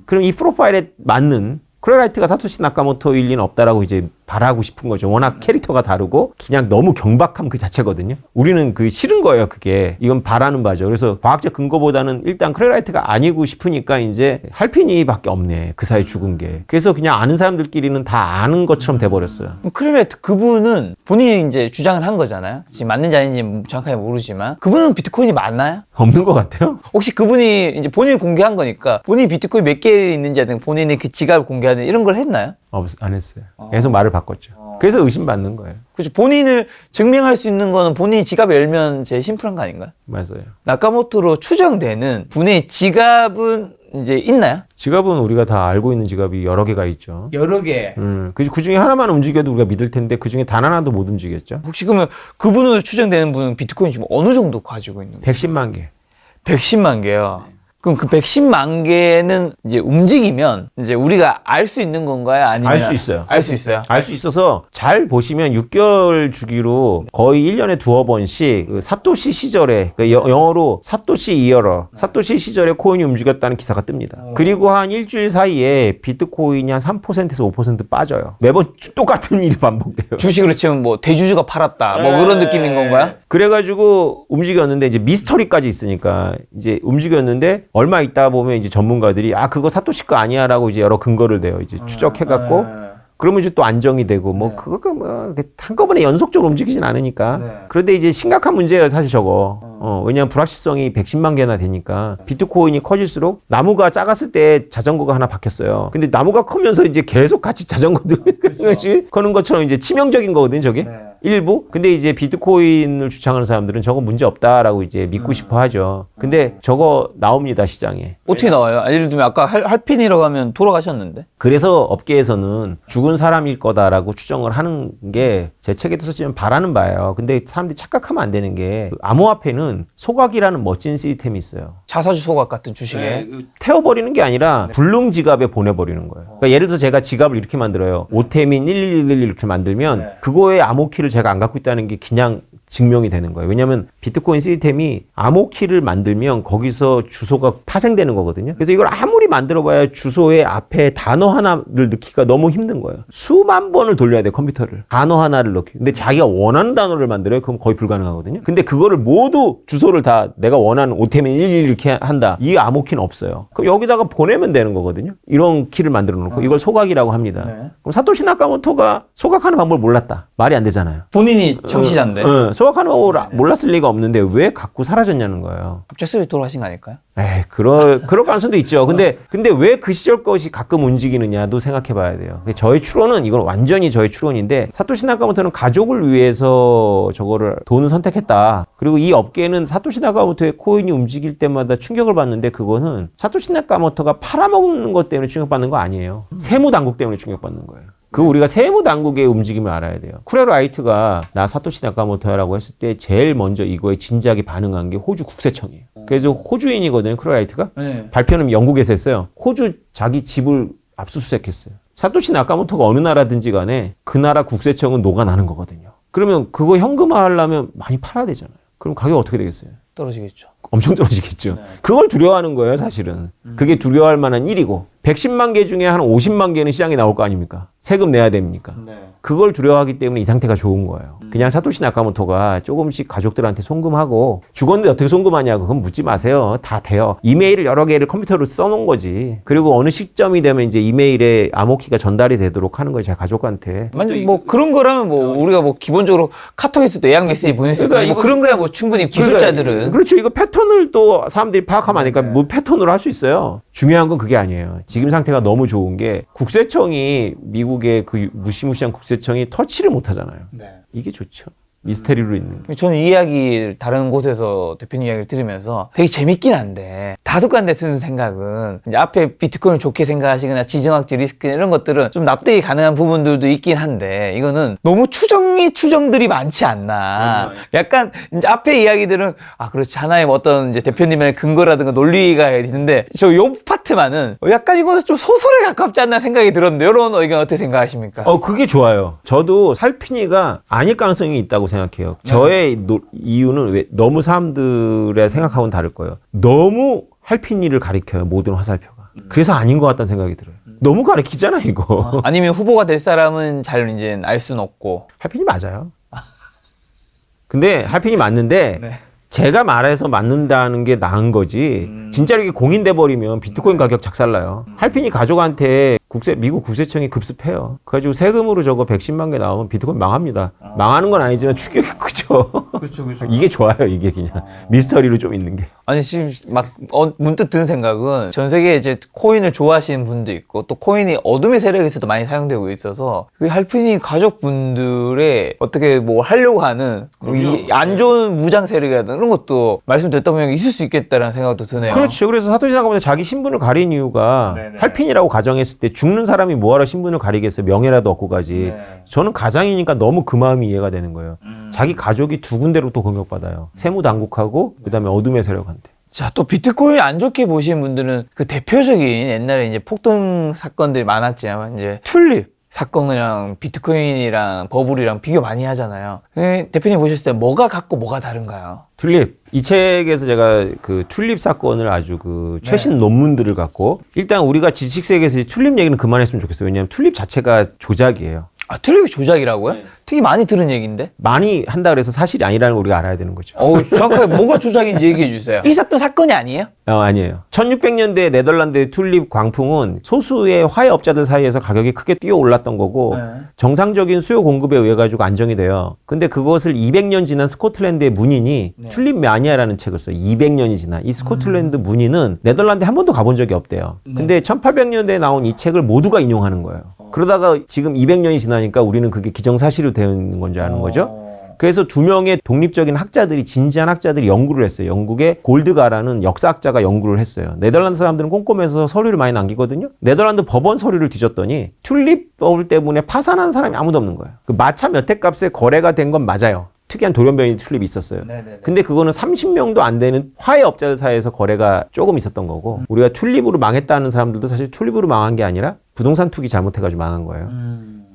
그럼 이 프로파일에 맞는 크레라이트가 사토시 나카모토일 리는 없다라고 이제 바라고 싶은 거죠. 워낙 캐릭터가 다르고 그냥 너무 경박함 그 자체거든요. 우리는 그 싫은 거예요. 그게. 이건 바라는 바죠. 그래서 과학적 근거보다는 일단 크레라이트가 아니고 싶으니까 이제 할피니밖에 없네. 그 사이 죽은 게. 그래서 그냥 아는 사람들끼리는 다 아는 것처럼 돼버렸어요. 크레라이트 그분은 본인이 이제 주장을 한 거잖아요. 지금 맞는지 아닌지 정확하게 모르지만 그분은 비트코인이 맞나요? 없는 것 같아요. 혹시 그분이 이제 본인이 공개한 거니까 본인이 비트코인 몇 개 있는지 본인이 그 지갑을 공개하는 이런 걸 했나요? 안 했어요. 계속 말을 바꿨죠. 그래서 의심받는 거예요. 그렇죠. 본인을 증명할 수 있는 거는 본인이 지갑 열면 제일 심플한 거 아닌가요? 맞아요. 나카모토로 추정되는 분의 지갑은 이제 있나요? 지갑은 우리가 다 알고 있는 지갑이 여러 개가 있죠. 여러 개. 그 중에 하나만 움직여도 우리가 믿을 텐데 그 중에 단 하나도 못 움직였죠. 혹시 그러면 그분으로 추정되는 분은 비트코인 지금 어느 정도 가지고 있는 거예요? 110만 개. 110만 개요. 그럼 그 110만 개는 이제 움직이면 이제 우리가 알 수 있는 건가요? 아니면 알 수 있어요. 알 수 있어요. 알 수 있어서 잘 보시면 6개월 주기로 거의 1년에 두어 번씩 그 사토시 시절에 영어로 사토시 이어러 사토시 시절에 코인이 움직였다는 기사가 뜹니다. 그리고 한 일주일 사이에 비트코인이 한 3%에서 5% 빠져요. 매번 똑같은 일이 반복돼요. 주식으로 치면 뭐 대주주가 팔았다 뭐 그런 느낌인 건가요? 그래가지고 움직였는데 이제 미스터리까지 있으니까 이제 움직였는데 얼마 있다 보면 이제 전문가들이 그거 사토시 거 아니야라고 이제 여러 근거를 대요. 이제 추적해갖고 그러면 이제 또 안정이 되고 뭐 그거 뭐 한꺼번에 연속적으로 움직이진 않으니까. 그런데 이제 심각한 문제예요 사실 저거. 왜냐하면 불확실성이 110만 개나 되니까 비트코인이 커질수록 나무가 작았을 때 자전거가 하나 박혔어요. 근데 나무가 크면서 이제 계속 같이 자전거도 그렇죠. 거는 것처럼 이제 치명적인 거거든요 저게. 일부. 근데 이제 비트코인을 주창하는 사람들은 저거 문제 없다라고 이제 믿고 싶어 하죠. 근데 저거 나옵니다, 시장에. 어떻게 나와요? 예를 들면 아까 할핀이라고 하면 돌아가셨는데. 그래서 업계에서는 죽은 사람일 거다라고 추정을 하는 게 제 책에도 썼지만 바라는 바예요. 근데 사람들이 착각하면 안 되는 게 암호화폐는 소각이라는 멋진 시스템이 있어요. 자사주 소각 같은 주식에. 태워버리는 게 아니라 불능 지갑에 보내버리는 거예요. 그러니까 예를 들어서 제가 지갑을 이렇게 만들어요. 오태민 1111 이렇게 만들면 그거의 암호키를 제가 안 갖고 있다는 게 그냥 증명이 되는 거예요. 왜냐하면 비트코인 시스템이 암호키를 만들면 거기서 주소가 파생되는 거거든요. 그래서 이걸 아무리 만들어봐야 주소의 앞에 단어 하나를 넣기가 너무 힘든 거예요. 수만 번을 돌려야 돼요, 컴퓨터를. 단어 하나를 넣기. 근데 자기가 원하는 단어를 만들어요? 그럼 거의 불가능하거든요. 근데 그거를 모두 주소를 다 내가 원하는 오태민 11 이렇게 한다. 이 암호키는 없어요. 그럼 여기다가 보내면 되는 거거든요. 이런 키를 만들어 놓고 이걸 소각이라고 합니다. 그럼 사토시 나카모토가 소각하는 방법을 몰랐다. 말이 안 되잖아요. 본인이 창시자인데. 소각하는 방법을 몰랐을 리가 없는데 왜 갖고 사라졌냐는 거예요. 갑자기 쓰리 돌아가신 거 아닐까요? 에이, 그럴 가능성도 있죠. 근데 왜 그 시절 것이 가끔 움직이느냐도 생각해 봐야 돼요. 저의 추론은, 이건 완전히 저의 추론인데, 사토시 나카모토는 가족을 위해서 저거를 돈을 선택했다. 그리고 이 업계는 사토시 나카모토의 코인이 움직일 때마다 충격을 받는데, 그거는 사토시 나카모토가 팔아먹는 것 때문에 충격받는 거 아니에요. 세무당국 때문에 충격받는 거예요. 그 우리가 세무당국의 움직임을 알아야 돼요. 쿠레로 아이트가 나 사토시 나카모토야라고 했을 때 제일 먼저 이거에 진지하게 반응한 게 호주 국세청이에요. 그래서 호주인이거든요, 쿠레로 아이트가. 발표는 영국에서 했어요. 호주 자기 집을 압수수색했어요. 사토시 나카모토가 어느 나라든지 간에 그 나라 국세청은 녹아나는 거거든요. 그러면 그거 현금화하려면 많이 팔아야 되잖아요. 그럼 가격 어떻게 되겠어요? 떨어지겠죠. 엄청 떨어지겠죠. 그걸 두려워하는 거예요, 사실은. 그게 두려워할 만한 일이고, 110만 개 중에 한 50만 개는 시장에 나올 거 아닙니까? 세금 내야 됩니까? 그걸 두려워하기 때문에 이 상태가 좋은 거예요. 그냥 사토시 나카모토가 조금씩 가족들한테 송금하고, 죽었는데 어떻게 송금하냐고 그건 묻지 마세요. 다 돼요. 이메일을 여러 개를 컴퓨터로 써놓은 거지. 그리고 어느 시점이 되면 이제 이메일에 암호키가 전달이 되도록 하는 거예요, 제 가족한테. 만약 뭐 그런 거라면 뭐 우리가 뭐 기본적으로 카톡에서도 예약 메시지 보낼 수 있고, 그러니까 뭐 그런 거야 뭐 충분히 기술자들은. 그렇죠. 이거 패턴을 또 사람들이 파악하면 아니까 뭐 패턴으로 할 수 있어요. 중요한 건 그게 아니에요. 지금 상태가 너무 좋은 게 국세청이, 미국의 그 무시무시한 국세청이 터치를 못 하잖아요. 이게 좋죠. 미스테리로 있는 게. 저는 이 이야기를 다른 곳에서 대표님 이야기를 들으면서 되게 재밌긴 한데, 다득관대 드는 생각은 이제 앞에 비트코인을 좋게 생각하시거나 지정학적 리스크 이런 것들은 좀 납득이 가능한 부분들도 있긴 한데, 이거는 너무 추정들이 많지 않나. 약간 이제 앞에 이야기들은 그렇지, 하나의 어떤 이제 대표님의 근거라든가 논리가 있는데, 저 요 파트만은 약간 이거는 좀 소설에 가깝지 않나 생각이 들었는데, 이런 의견 어떻게 생각하십니까? 그게 좋아요. 저도 살핀이가 아닐 가능성이 있다고 생각해요. 저의 이유는 왜 너무 사람들의 생각하고는 다를 거예요. 너무 할핀이를 가리켜요, 모든 화살표가. 그래서 아닌 것 같다는 생각이 들어요. 너무 가리키잖아, 이거. 아니면 후보가 될 사람은 잘 이제 알 수는 없고. 할핀이 맞아요. 근데 할핀이 맞는데 제가 말해서 맞는다는 게 나은 거지. 진짜 이렇게 공인돼 버리면 비트코인 가격 작살나요. 할핀이 가족한테 미국 국세청이 급습해요. 그래가지고 세금으로 저거 110만 개 나오면 비트코인 망합니다. 망하는 건 아니지만 충격이 크죠. 그렇죠. 이게 좋아요, 이게 그냥. 미스터리로 좀 있는 게. 아니, 지금 막 문득 드는 생각은, 전 세계에 이제 코인을 좋아하시는 분도 있고, 또 코인이 어둠의 세력에서도 많이 사용되고 있어서, 그 할핀이 가족분들의 어떻게 뭐 하려고 하는 안 좋은 무장 세력이라든가 이런 것도 말씀 듣다 보면 있을 수 있겠다라는 생각도 드네요. 그렇죠. 그래서 사토시 나카모토 자기 신분을 가린 이유가, 할핀이라고 가정했을 때 죽는 사람이 뭐하러 신분을 가리겠어요. 명예라도 얻고 가지. 저는 가장이니까 너무 그 마음이 이해가 되는 거예요. 자기 가족이 두 군데로 또 공격받아요. 세무당국하고 그다음에 어둠의 세력한테. 자, 또 비트코인 안 좋게 보시는 분들은 그 대표적인 옛날에 이제 폭동 사건들이 많았지만, 이제 튤립 사건이랑 비트코인이랑 버블이랑 비교 많이 하잖아요. 대표님 보셨을 때 뭐가 같고 뭐가 다른가요? 튤립. 이 책에서 제가 그 튤립 사건을 아주 그 최신 논문들을 갖고, 일단 우리가 지식 세계에서 튤립 얘기는 그만했으면 좋겠어요. 왜냐하면 튤립 자체가 조작이에요. 튤립이 조작이라고요? 되게 많이 들은 얘기인데? 많이 한다 그래서 사실이 아니라는 걸 우리가 알아야 되는 거죠. 정확하게 뭐가 조작인지 얘기해 주세요. 있었던 사건이 아니에요? 아니에요. 1600년대 네덜란드의 튤립 광풍은 소수의 화해업자들 사이에서 가격이 크게 뛰어 올랐던 거고, 정상적인 수요 공급에 의해 가지고 안정이 돼요. 근데 그것을 200년 지난 스코틀랜드의 문인이 튤립 매니아라는 책을 써요. 200년이 지난 이 스코틀랜드 문인은 네덜란드에 한 번도 가본 적이 없대요. 근데 1800년대에 나온 이 책을 모두가 인용하는 거예요. 그러다가 지금 200년이 지나니까 우리는 그게 기정사실로 되어 있는 건지 아는 거죠. 그래서 두 명의 독립적인 학자들이 진지한 학자들이 연구를 했어요. 영국의 골드가라는 역사학자가 연구를 했어요. 네덜란드 사람들은 꼼꼼해서 서류를 많이 남기거든요. 네덜란드 법원 서류를 뒤졌더니 튤립 버블 때문에 파산한 사람이 아무도 없는 거예요. 그 마차 몇 회 값에 거래가 된 건 맞아요. 특이한 돌연변이 튤립이 있었어요. 근데 그거는 30명도 안 되는 화해업자들 사이에서 거래가 조금 있었던 거고 우리가 튤립으로 망했다는 사람들도 사실 튤립으로 망한 게 아니라 부동산 투기 잘못해가지고 망한 거예요.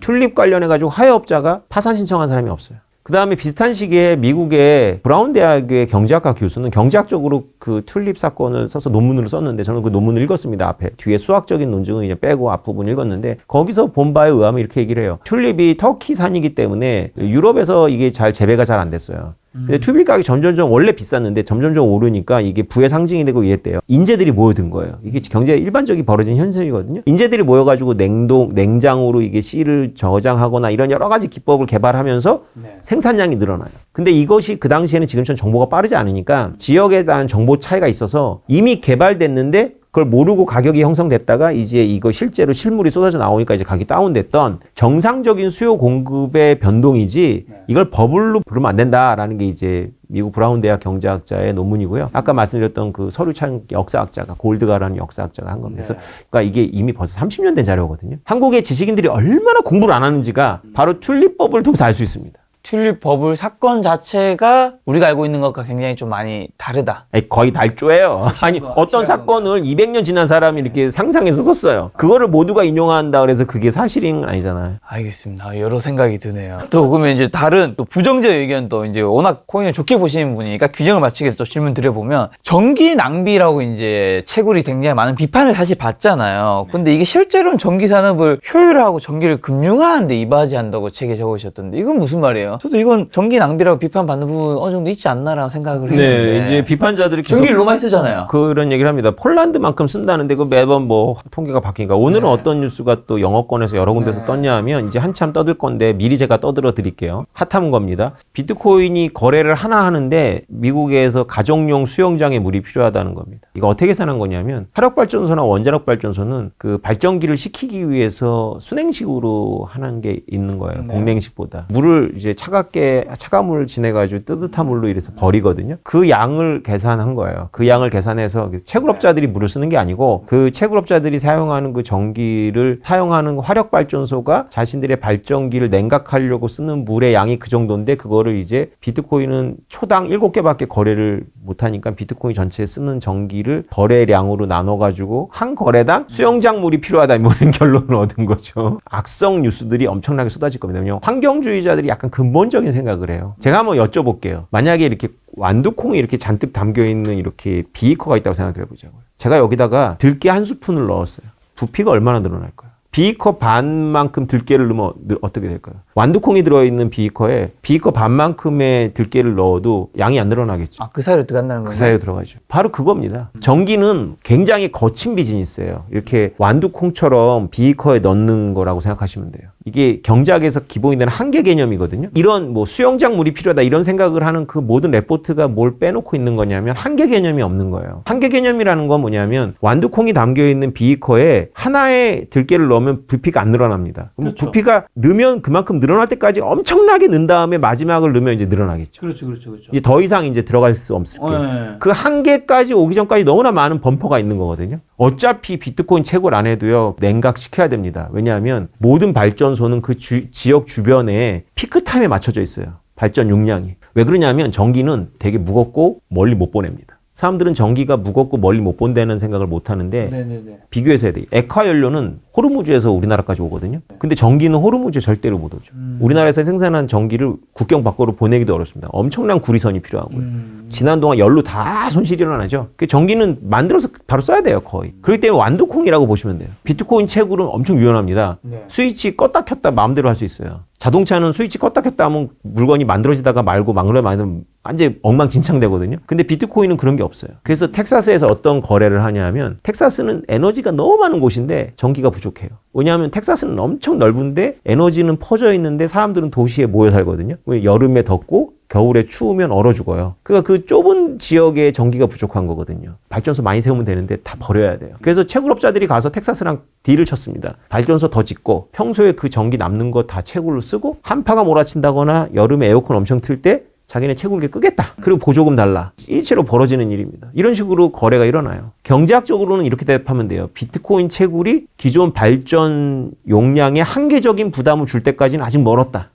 튤립 관련해가지고 화해업자가 파산 신청한 사람이 없어요. 그 다음에 비슷한 시기에 미국의 브라운 대학의 경제학과 교수는 경제학적으로 그 튤립 사건을 써서 논문으로 썼는데 저는 그 논문을 읽었습니다. 앞에. 뒤에 수학적인 논증은 이제 빼고 앞부분 읽었는데 거기서 본 바에 의하면 이렇게 얘기를 해요. 튤립이 터키산이기 때문에 유럽에서 이게 잘 재배가 잘 안 됐어요. 근데 튤립 가격이 점점점 원래 비쌌는데 점점점 오르니까 이게 부의 상징이 되고 이랬대요. 인재들이 모여든 거예요. 이게 경제에 일반적인 벌어진 현상이거든요. 인재들이 모여가지고 냉장으로 이게 씨를 저장하거나 이런 여러 가지 기법을 개발하면서 생산량이 늘어나요. 근데 이것이 그 당시에는 지금처럼 정보가 빠르지 않으니까 지역에 대한 정보 차이가 있어서 이미 개발됐는데 그걸 모르고 가격이 형성됐다가 이제 이거 실제로 실물이 쏟아져 나오니까 이제 가격이 다운됐던 정상적인 수요 공급의 변동이지 이걸 버블로 부르면 안 된다라는 게 이제 미국 브라운 대학 경제학자의 논문이고요. 아까 말씀드렸던 그 서류창 역사학자가 골드가라는 역사학자가 한 겁니다. 그래서 그러니까 이게 이미 벌써 30년 된 자료거든요. 한국의 지식인들이 얼마나 공부를 안 하는지가 바로 튤립법을 통해서 알 수 있습니다. 튤립 버블 사건 자체가 우리가 알고 있는 것과 굉장히 좀 많이 다르다. 거의 날조예요. 아니 어떤 사건을 200년 지난 사람이 이렇게 상상해서 썼어요. 그거를 모두가 인용한다 그래서 그게 사실인 건 아니잖아요. 알겠습니다. 여러 생각이 드네요. 또 그러면 이제 다른 또 부정적 의견도 이제 워낙 코인을 좋게 보시는 분이니까 균형을 맞추기 위해서 또 질문 드려보면 전기 낭비라고 이제 채굴이 굉장히 많은 비판을 사실 받잖아요. 근데 이게 실제로는 전기 산업을 효율화하고 전기를 금융화하는 데 이바지한다고 책에 적으셨던데 이건 무슨 말이에요? 저도 이건 전기 낭비라고 비판받는 부분 어느 정도 있지 않나라는 생각을 했는데. 네, 이제 비판자들이 계속 전기를 너무 많이 쓰잖아요. 그런 얘기를 합니다. 폴란드만큼 쓴다는데 그 매번 뭐 통계가 바뀌니까 오늘은 어떤 뉴스가 또 영어권에서 여러 군데서 떴냐 하면 이제 한참 떠들 건데 미리 제가 떠들어 드릴게요. 핫한 겁니다. 비트코인이 거래를 하나 하는데 미국에서 가정용 수영장에 물이 필요하다는 겁니다. 이거 어떻게 계산한 거냐면 화력발전소나 원자력 발전소는 그 발전기를 식히기 위해서 순행식으로 하는 게 있는 거예요. 공랭식보다. 물을 이제 차가운 물을 지내가지고 뜨뜻한 물로 이래서 버리거든요. 그 양을 계산한 거예요. 그 양을 계산해서 채굴업자들이 물을 쓰는 게 아니고 그 채굴업자들이 사용하는 그 전기를 사용하는 화력발전소가 자신들의 발전기를 냉각하려고 쓰는 물의 양이 그 정도인데 그거를 이제 비트코인은 초당 7개밖에 거래를 못하니까 비트코인 전체에 쓰는 전기를 거래량으로 나눠가지고 한 거래당 수영장 물이 필요하다 이런 결론을 얻은 거죠. 악성 뉴스들이 엄청나게 쏟아질 겁니다. 왜냐면 환경주의자들이 약간 근본적인 생각을 해요. 제가 한번 여쭤볼게요. 만약에 이렇게 완두콩이 이렇게 잔뜩 담겨있는 이렇게 비이커가 있다고 생각해 보자고요. 제가 여기다가 들깨 한 스푼을 넣었어요. 부피가 얼마나 늘어날까요? 비이커 반만큼 들깨를 넣으면 어떻게 될까요? 완두콩이 들어있는 비이커에 비이커 반만큼의 들깨를 넣어도 양이 안 늘어나겠죠. 아, 그 사이로 들어간다는 거예요? 그 사이로 들어가죠. 바로 그겁니다. 전기는 굉장히 거친 비즈니스예요. 이렇게 완두콩처럼 비이커에 넣는 거라고 생각하시면 돼요. 이게 경제학에서 기본이 되는 한계 개념이거든요. 이런 뭐 수영장 물이 필요하다 이런 생각을 하는 그 모든 레포트가 뭘 빼놓고 있는 거냐면 한계 개념이 없는 거예요. 한계 개념이라는 건 뭐냐면 완두콩이 담겨있는 비이커에 하나의 들깨를 넣으면 부피가 안 늘어납니다. 그럼 그렇죠. 부피가 넣으면 그만큼 늘어날 때까지 엄청나게 넣은 다음에 마지막을 넣으면 이제 늘어나겠죠. 그렇죠. 이제 더 이상 이제 들어갈 수 없을 거예요. 그 한계까지 오기 전까지 너무나 많은 범퍼가 있는 거거든요. 어차피 비트코인 채굴 안 해도요 냉각시켜야 됩니다. 왜냐하면 모든 발전소는 그 지역 주변에 피크타임에 맞춰져 있어요. 발전 용량이. 왜 그러냐면 전기는 되게 무겁고 멀리 못 보냅니다. 사람들은 전기가 무겁고 멀리 못 본다는 생각을 못 하는데 비교해서 해야 돼요. 액화 연료는 호르무즈에서 우리나라까지 오거든요. 근데 전기는 호르무즈에 절대로 못 오죠. 우리나라에서 생산한 전기를 국경 밖으로 보내기도 어렵습니다. 엄청난 구리선이 필요하고요. 지난 동안 열로 다 손실이 일어나죠. 그 전기는 만들어서 바로 써야 돼요, 거의. 그렇기 때문에 완두콩이라고 보시면 돼요. 비트코인 채굴은 엄청 유연합니다. 스위치 껐다 켰다 마음대로 할 수 있어요. 자동차는 스위치 껐다 켰다 하면 물건이 만들어지다가 말고 만들면 완전 엉망진창 되거든요. 근데 비트코인은 그런 게 없어요. 그래서 텍사스에서 어떤 거래를 하냐 하면 텍사스는 에너지가 너무 많은 곳인데 전기가 부족해요. 왜냐하면 텍사스는 엄청 넓은데 에너지는 퍼져 있는데 사람들은 도시에 모여 살거든요. 왜 여름에 덥고 겨울에 추우면 얼어 죽어요. 그러니까 그 좁은 지역에 전기가 부족한 거거든요. 발전소 많이 세우면 되는데 다 버려야 돼요. 그래서 채굴업자들이 가서 텍사스랑 딜을 쳤습니다. 발전소 더 짓고 평소에 그 전기 남는 거 다 채굴로 쓰고 한파가 몰아친다거나 여름에 에어컨 엄청 틀 때 자기네 채굴기 끄겠다. 그리고 보조금 달라. 일체로 벌어지는 일입니다. 이런 식으로 거래가 일어나요. 경제학적으로는 이렇게 대답하면 돼요. 비트코인 채굴이 기존 발전 용량에 한계적인 부담을 줄 때까지는 아직 멀었다.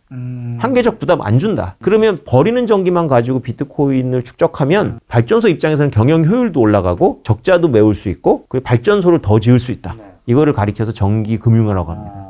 한계적 부담 안 준다. 그러면 버리는 전기만 가지고 비트코인을 축적하면 발전소 입장에서는 경영 효율도 올라가고 적자도 메울 수 있고 그리고 발전소를 더 지을 수 있다. 이거를 가리켜서 전기 금융이라고 합니다.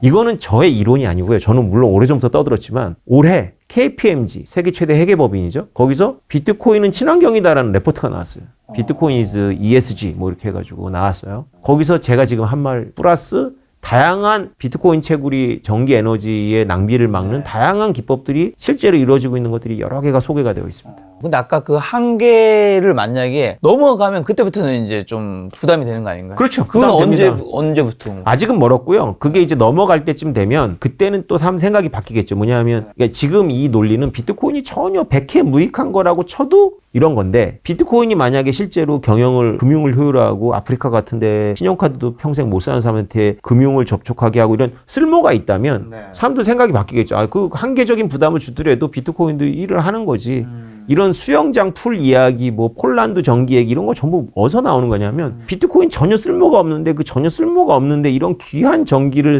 이거는 저의 이론이 아니고요. 저는 물론 오래전부터 떠들었지만 올해 KPMG, 세계 최대 회계법인이죠. 거기서 비트코인은 친환경이다라는 레포트가 나왔어요. 비트코인 is ESG 뭐 이렇게 해가지고 나왔어요. 거기서 제가 지금 한 말 플러스 다양한 비트코인 채굴이 전기 에너지의 낭비를 막는 다양한 기법들이 실제로 이루어지고 있는 것들이 여러 개가 소개가 되어 있습니다. 근데 아까 그 한계를 만약에 넘어가면 그때부터는 이제 좀 부담이 되는 거 아닌가요? 그렇죠. 그건 부담됩니다. 언제부터? 아직은 멀었고요. 그게 이제 넘어갈 때쯤 되면 그때는 또 생각이 바뀌겠죠. 뭐냐면 그러니까 지금 이 논리는 비트코인이 전혀 백해 무익한 거라고 쳐도 이런 건데 비트코인이 만약에 실제로 금융을 효율화하고 아프리카 같은데 신용카드도 평생 못 사는 사람한테 금융을 접촉하게 하고 이런 쓸모가 있다면 사람들 생각이 바뀌겠죠. 아, 그 한계적인 부담을 주더라도 비트코인도 일을 하는 거지. 이런 수영장 풀 이야기, 뭐 폴란드 전기 얘기 이런 거 전부 어디서 나오는 거냐면 비트코인 전혀 쓸모가 없는데 그 전혀 쓸모가 없는데 이런 귀한 전기를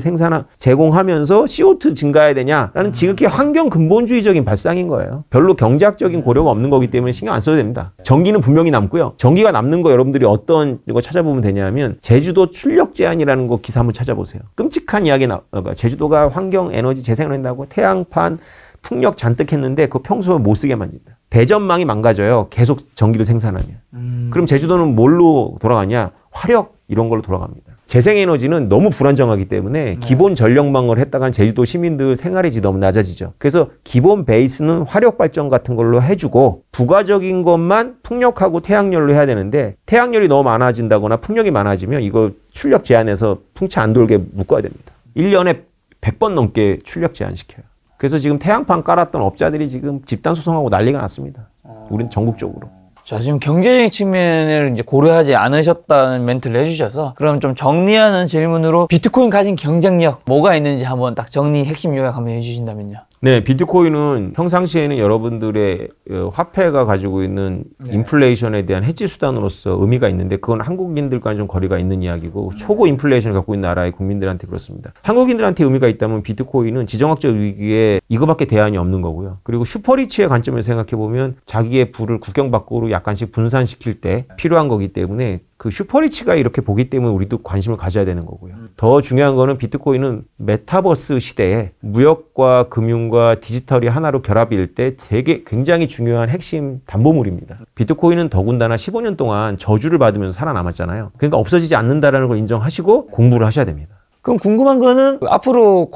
제공하면서 CO2 증가해야 되냐라는 지극히 환경 근본주의적인 발상인 거예요. 별로 경제학적인 고려가 없는 거기 때문에 신경 안 써도 됩니다. 전기는 분명히 남고요. 전기가 남는 거 여러분들이 어떤 거 찾아보면 되냐면 제주도 출력 제한이라는 거 기사 한번 찾아보세요. 끔찍한 이야기 제주도가 환경 에너지 재생을 한다고 태양판 풍력 잔뜩 했는데 그거 평소에 못 쓰게 만든다. 배전망이 망가져요. 계속 전기를 생산하면. 그럼 제주도는 뭘로 돌아가냐? 화력 이런 걸로 돌아갑니다. 재생에너지는 너무 불안정하기 때문에 기본 전력망을 했다가는 제주도 시민들 생활의 질 너무 낮아지죠. 그래서 기본 베이스는 화력 발전 같은 걸로 해주고 부가적인 것만 풍력하고 태양열로 해야 되는데 태양열이 너무 많아진다거나 풍력이 많아지면 이거 출력 제한해서 풍차 안 돌게 묶어야 됩니다. 1년에 100번 넘게 출력 제한시켜요. 그래서 지금 태양판 깔았던 업자들이 지금 집단 소송하고 난리가 났습니다. 우린 전국적으로. 자, 지금 경제적인 측면을 이제 고려하지 않으셨다는 멘트를 해주셔서 그럼 좀 정리하는 질문으로 비트코인 가진 경쟁력 뭐가 있는지 한번 딱 정리 핵심 요약 한번 해주신다면요. 네, 비트코인은 평상시에는 여러분들의 화폐가 가지고 있는 인플레이션에 대한 해지 수단으로서 의미가 있는데 그건 한국인들과는 좀 거리가 있는 이야기고 초고 인플레이션을 갖고 있는 나라의 국민들한테 그렇습니다. 한국인들한테 의미가 있다면 비트코인은 지정학적 위기에 이거밖에 대안이 없는 거고요. 그리고 슈퍼리치의 관점에서 생각해보면 자기의 부를 국경 밖으로 약간씩 분산시킬 때 필요한 거기 때문에 그 슈퍼리치가 이렇게 보기 때문에 우리도 관심을 가져야 되는 거고요. 더 중요한 거는 비트코인은 메타버스 시대에 무역과 금융과 디지털이 하나로 결합일 때 되게 굉장히 중요한 핵심 담보물입니다. 비트코인은 더군다나 15년 동안 저주를 받으면서 살아남았잖아요. 그러니까 없어지지 않는다는 걸 인정하시고 공부를 하셔야 됩니다. 그럼 궁금한 거는 앞으로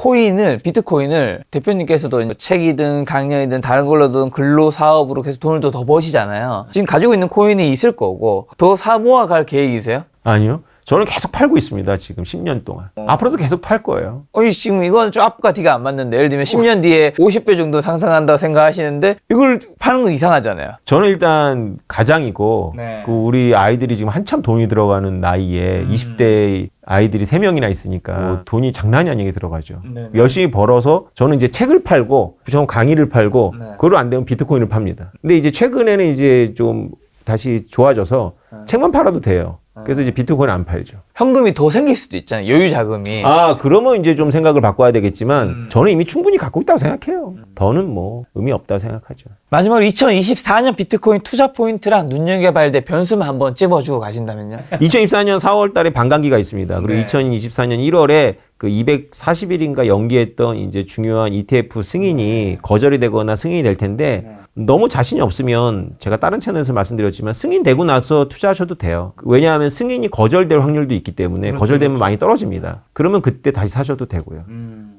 비트코인을 대표님께서도 책이든 강연이든 다른 걸로든 근로 사업으로 계속 돈을 더 버시잖아요. 지금 가지고 있는 코인이 있을 거고 더 모아갈 계획이세요? 아니요. 저는 계속 팔고 있습니다. 지금 10년 동안. 앞으로도 계속 팔 거예요. 지금 이건 좀 앞과 뒤가 안 맞는데 예를 들면 10년 뒤에 50배 정도 상승한다고 생각하시는데 이걸 파는 건 이상하잖아요. 저는 일단 가장이고 그 우리 아이들이 지금 한참 돈이 들어가는 나이에 20대 아이들이 3명이나 있으니까 돈이 장난이 아니게 들어가죠. 열심히 벌어서 저는 이제 책을 팔고 저는 강의를 팔고 그걸로 안 되면 비트코인을 팝니다. 근데 이제 최근에는 이제 좀 다시 좋아져서 책만 팔아도 돼요. 그래서 이제 비트코인 안 팔죠. 현금이 더 생길 수도 있잖아요. 여유 자금이. 그러면 이제 좀 생각을 바꿔야 되겠지만 저는 이미 충분히 갖고 있다고 생각해요. 더는 뭐 의미 없다고 생각하죠. 마지막으로 2024년 비트코인 투자 포인트랑 눈여겨봐야 될 변수만 한번 찝어주고 가신다면요. 2024년 4월 달에 반감기가 있습니다. 그리고 2024년 1월에 그 240일인가 연기했던 이제 중요한 ETF 승인이 거절이 되거나 승인이 될 텐데 너무 자신이 없으면 제가 다른 채널에서 말씀드렸지만 승인되고 나서 투자하셔도 돼요. 왜냐하면 승인이 거절될 확률도 있기 때문에 거절되면 많이 떨어집니다. 그러면 그때 다시 사셔도 되고요.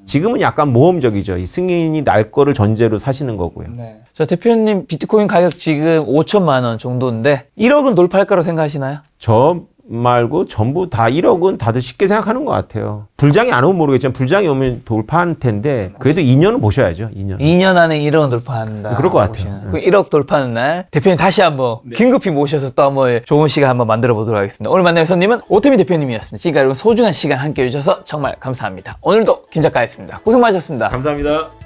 지금은 약간 모험적이죠. 이 승인이 날 거를 전제로 사시는 거고요. 자, 대표님 비트코인 가격 지금 5천만 원 정도인데 1억은 돌파할 거라고 생각하시나요? 저 말고 전부 다 1억은 다들 쉽게 생각하는 것 같아요. 불장이 안 오면 모르겠지만 불장이 오면 돌파할 텐데 그래도 2년은 보셔야죠. 2년. 2년 안에 1억은 돌파한다. 그럴 것 같아요. 그 1억 돌파하는 날 대표님 다시 한번 긴급히 모셔서 또 한번 좋은 시간 한번 만들어 보도록 하겠습니다. 오늘 만난 손님은 오태민 대표님이었습니다. 지금까지 여러분 소중한 시간 함께 해주셔서 정말 감사합니다. 오늘도 김 작가였습니다. 고생 많으셨습니다. 감사합니다.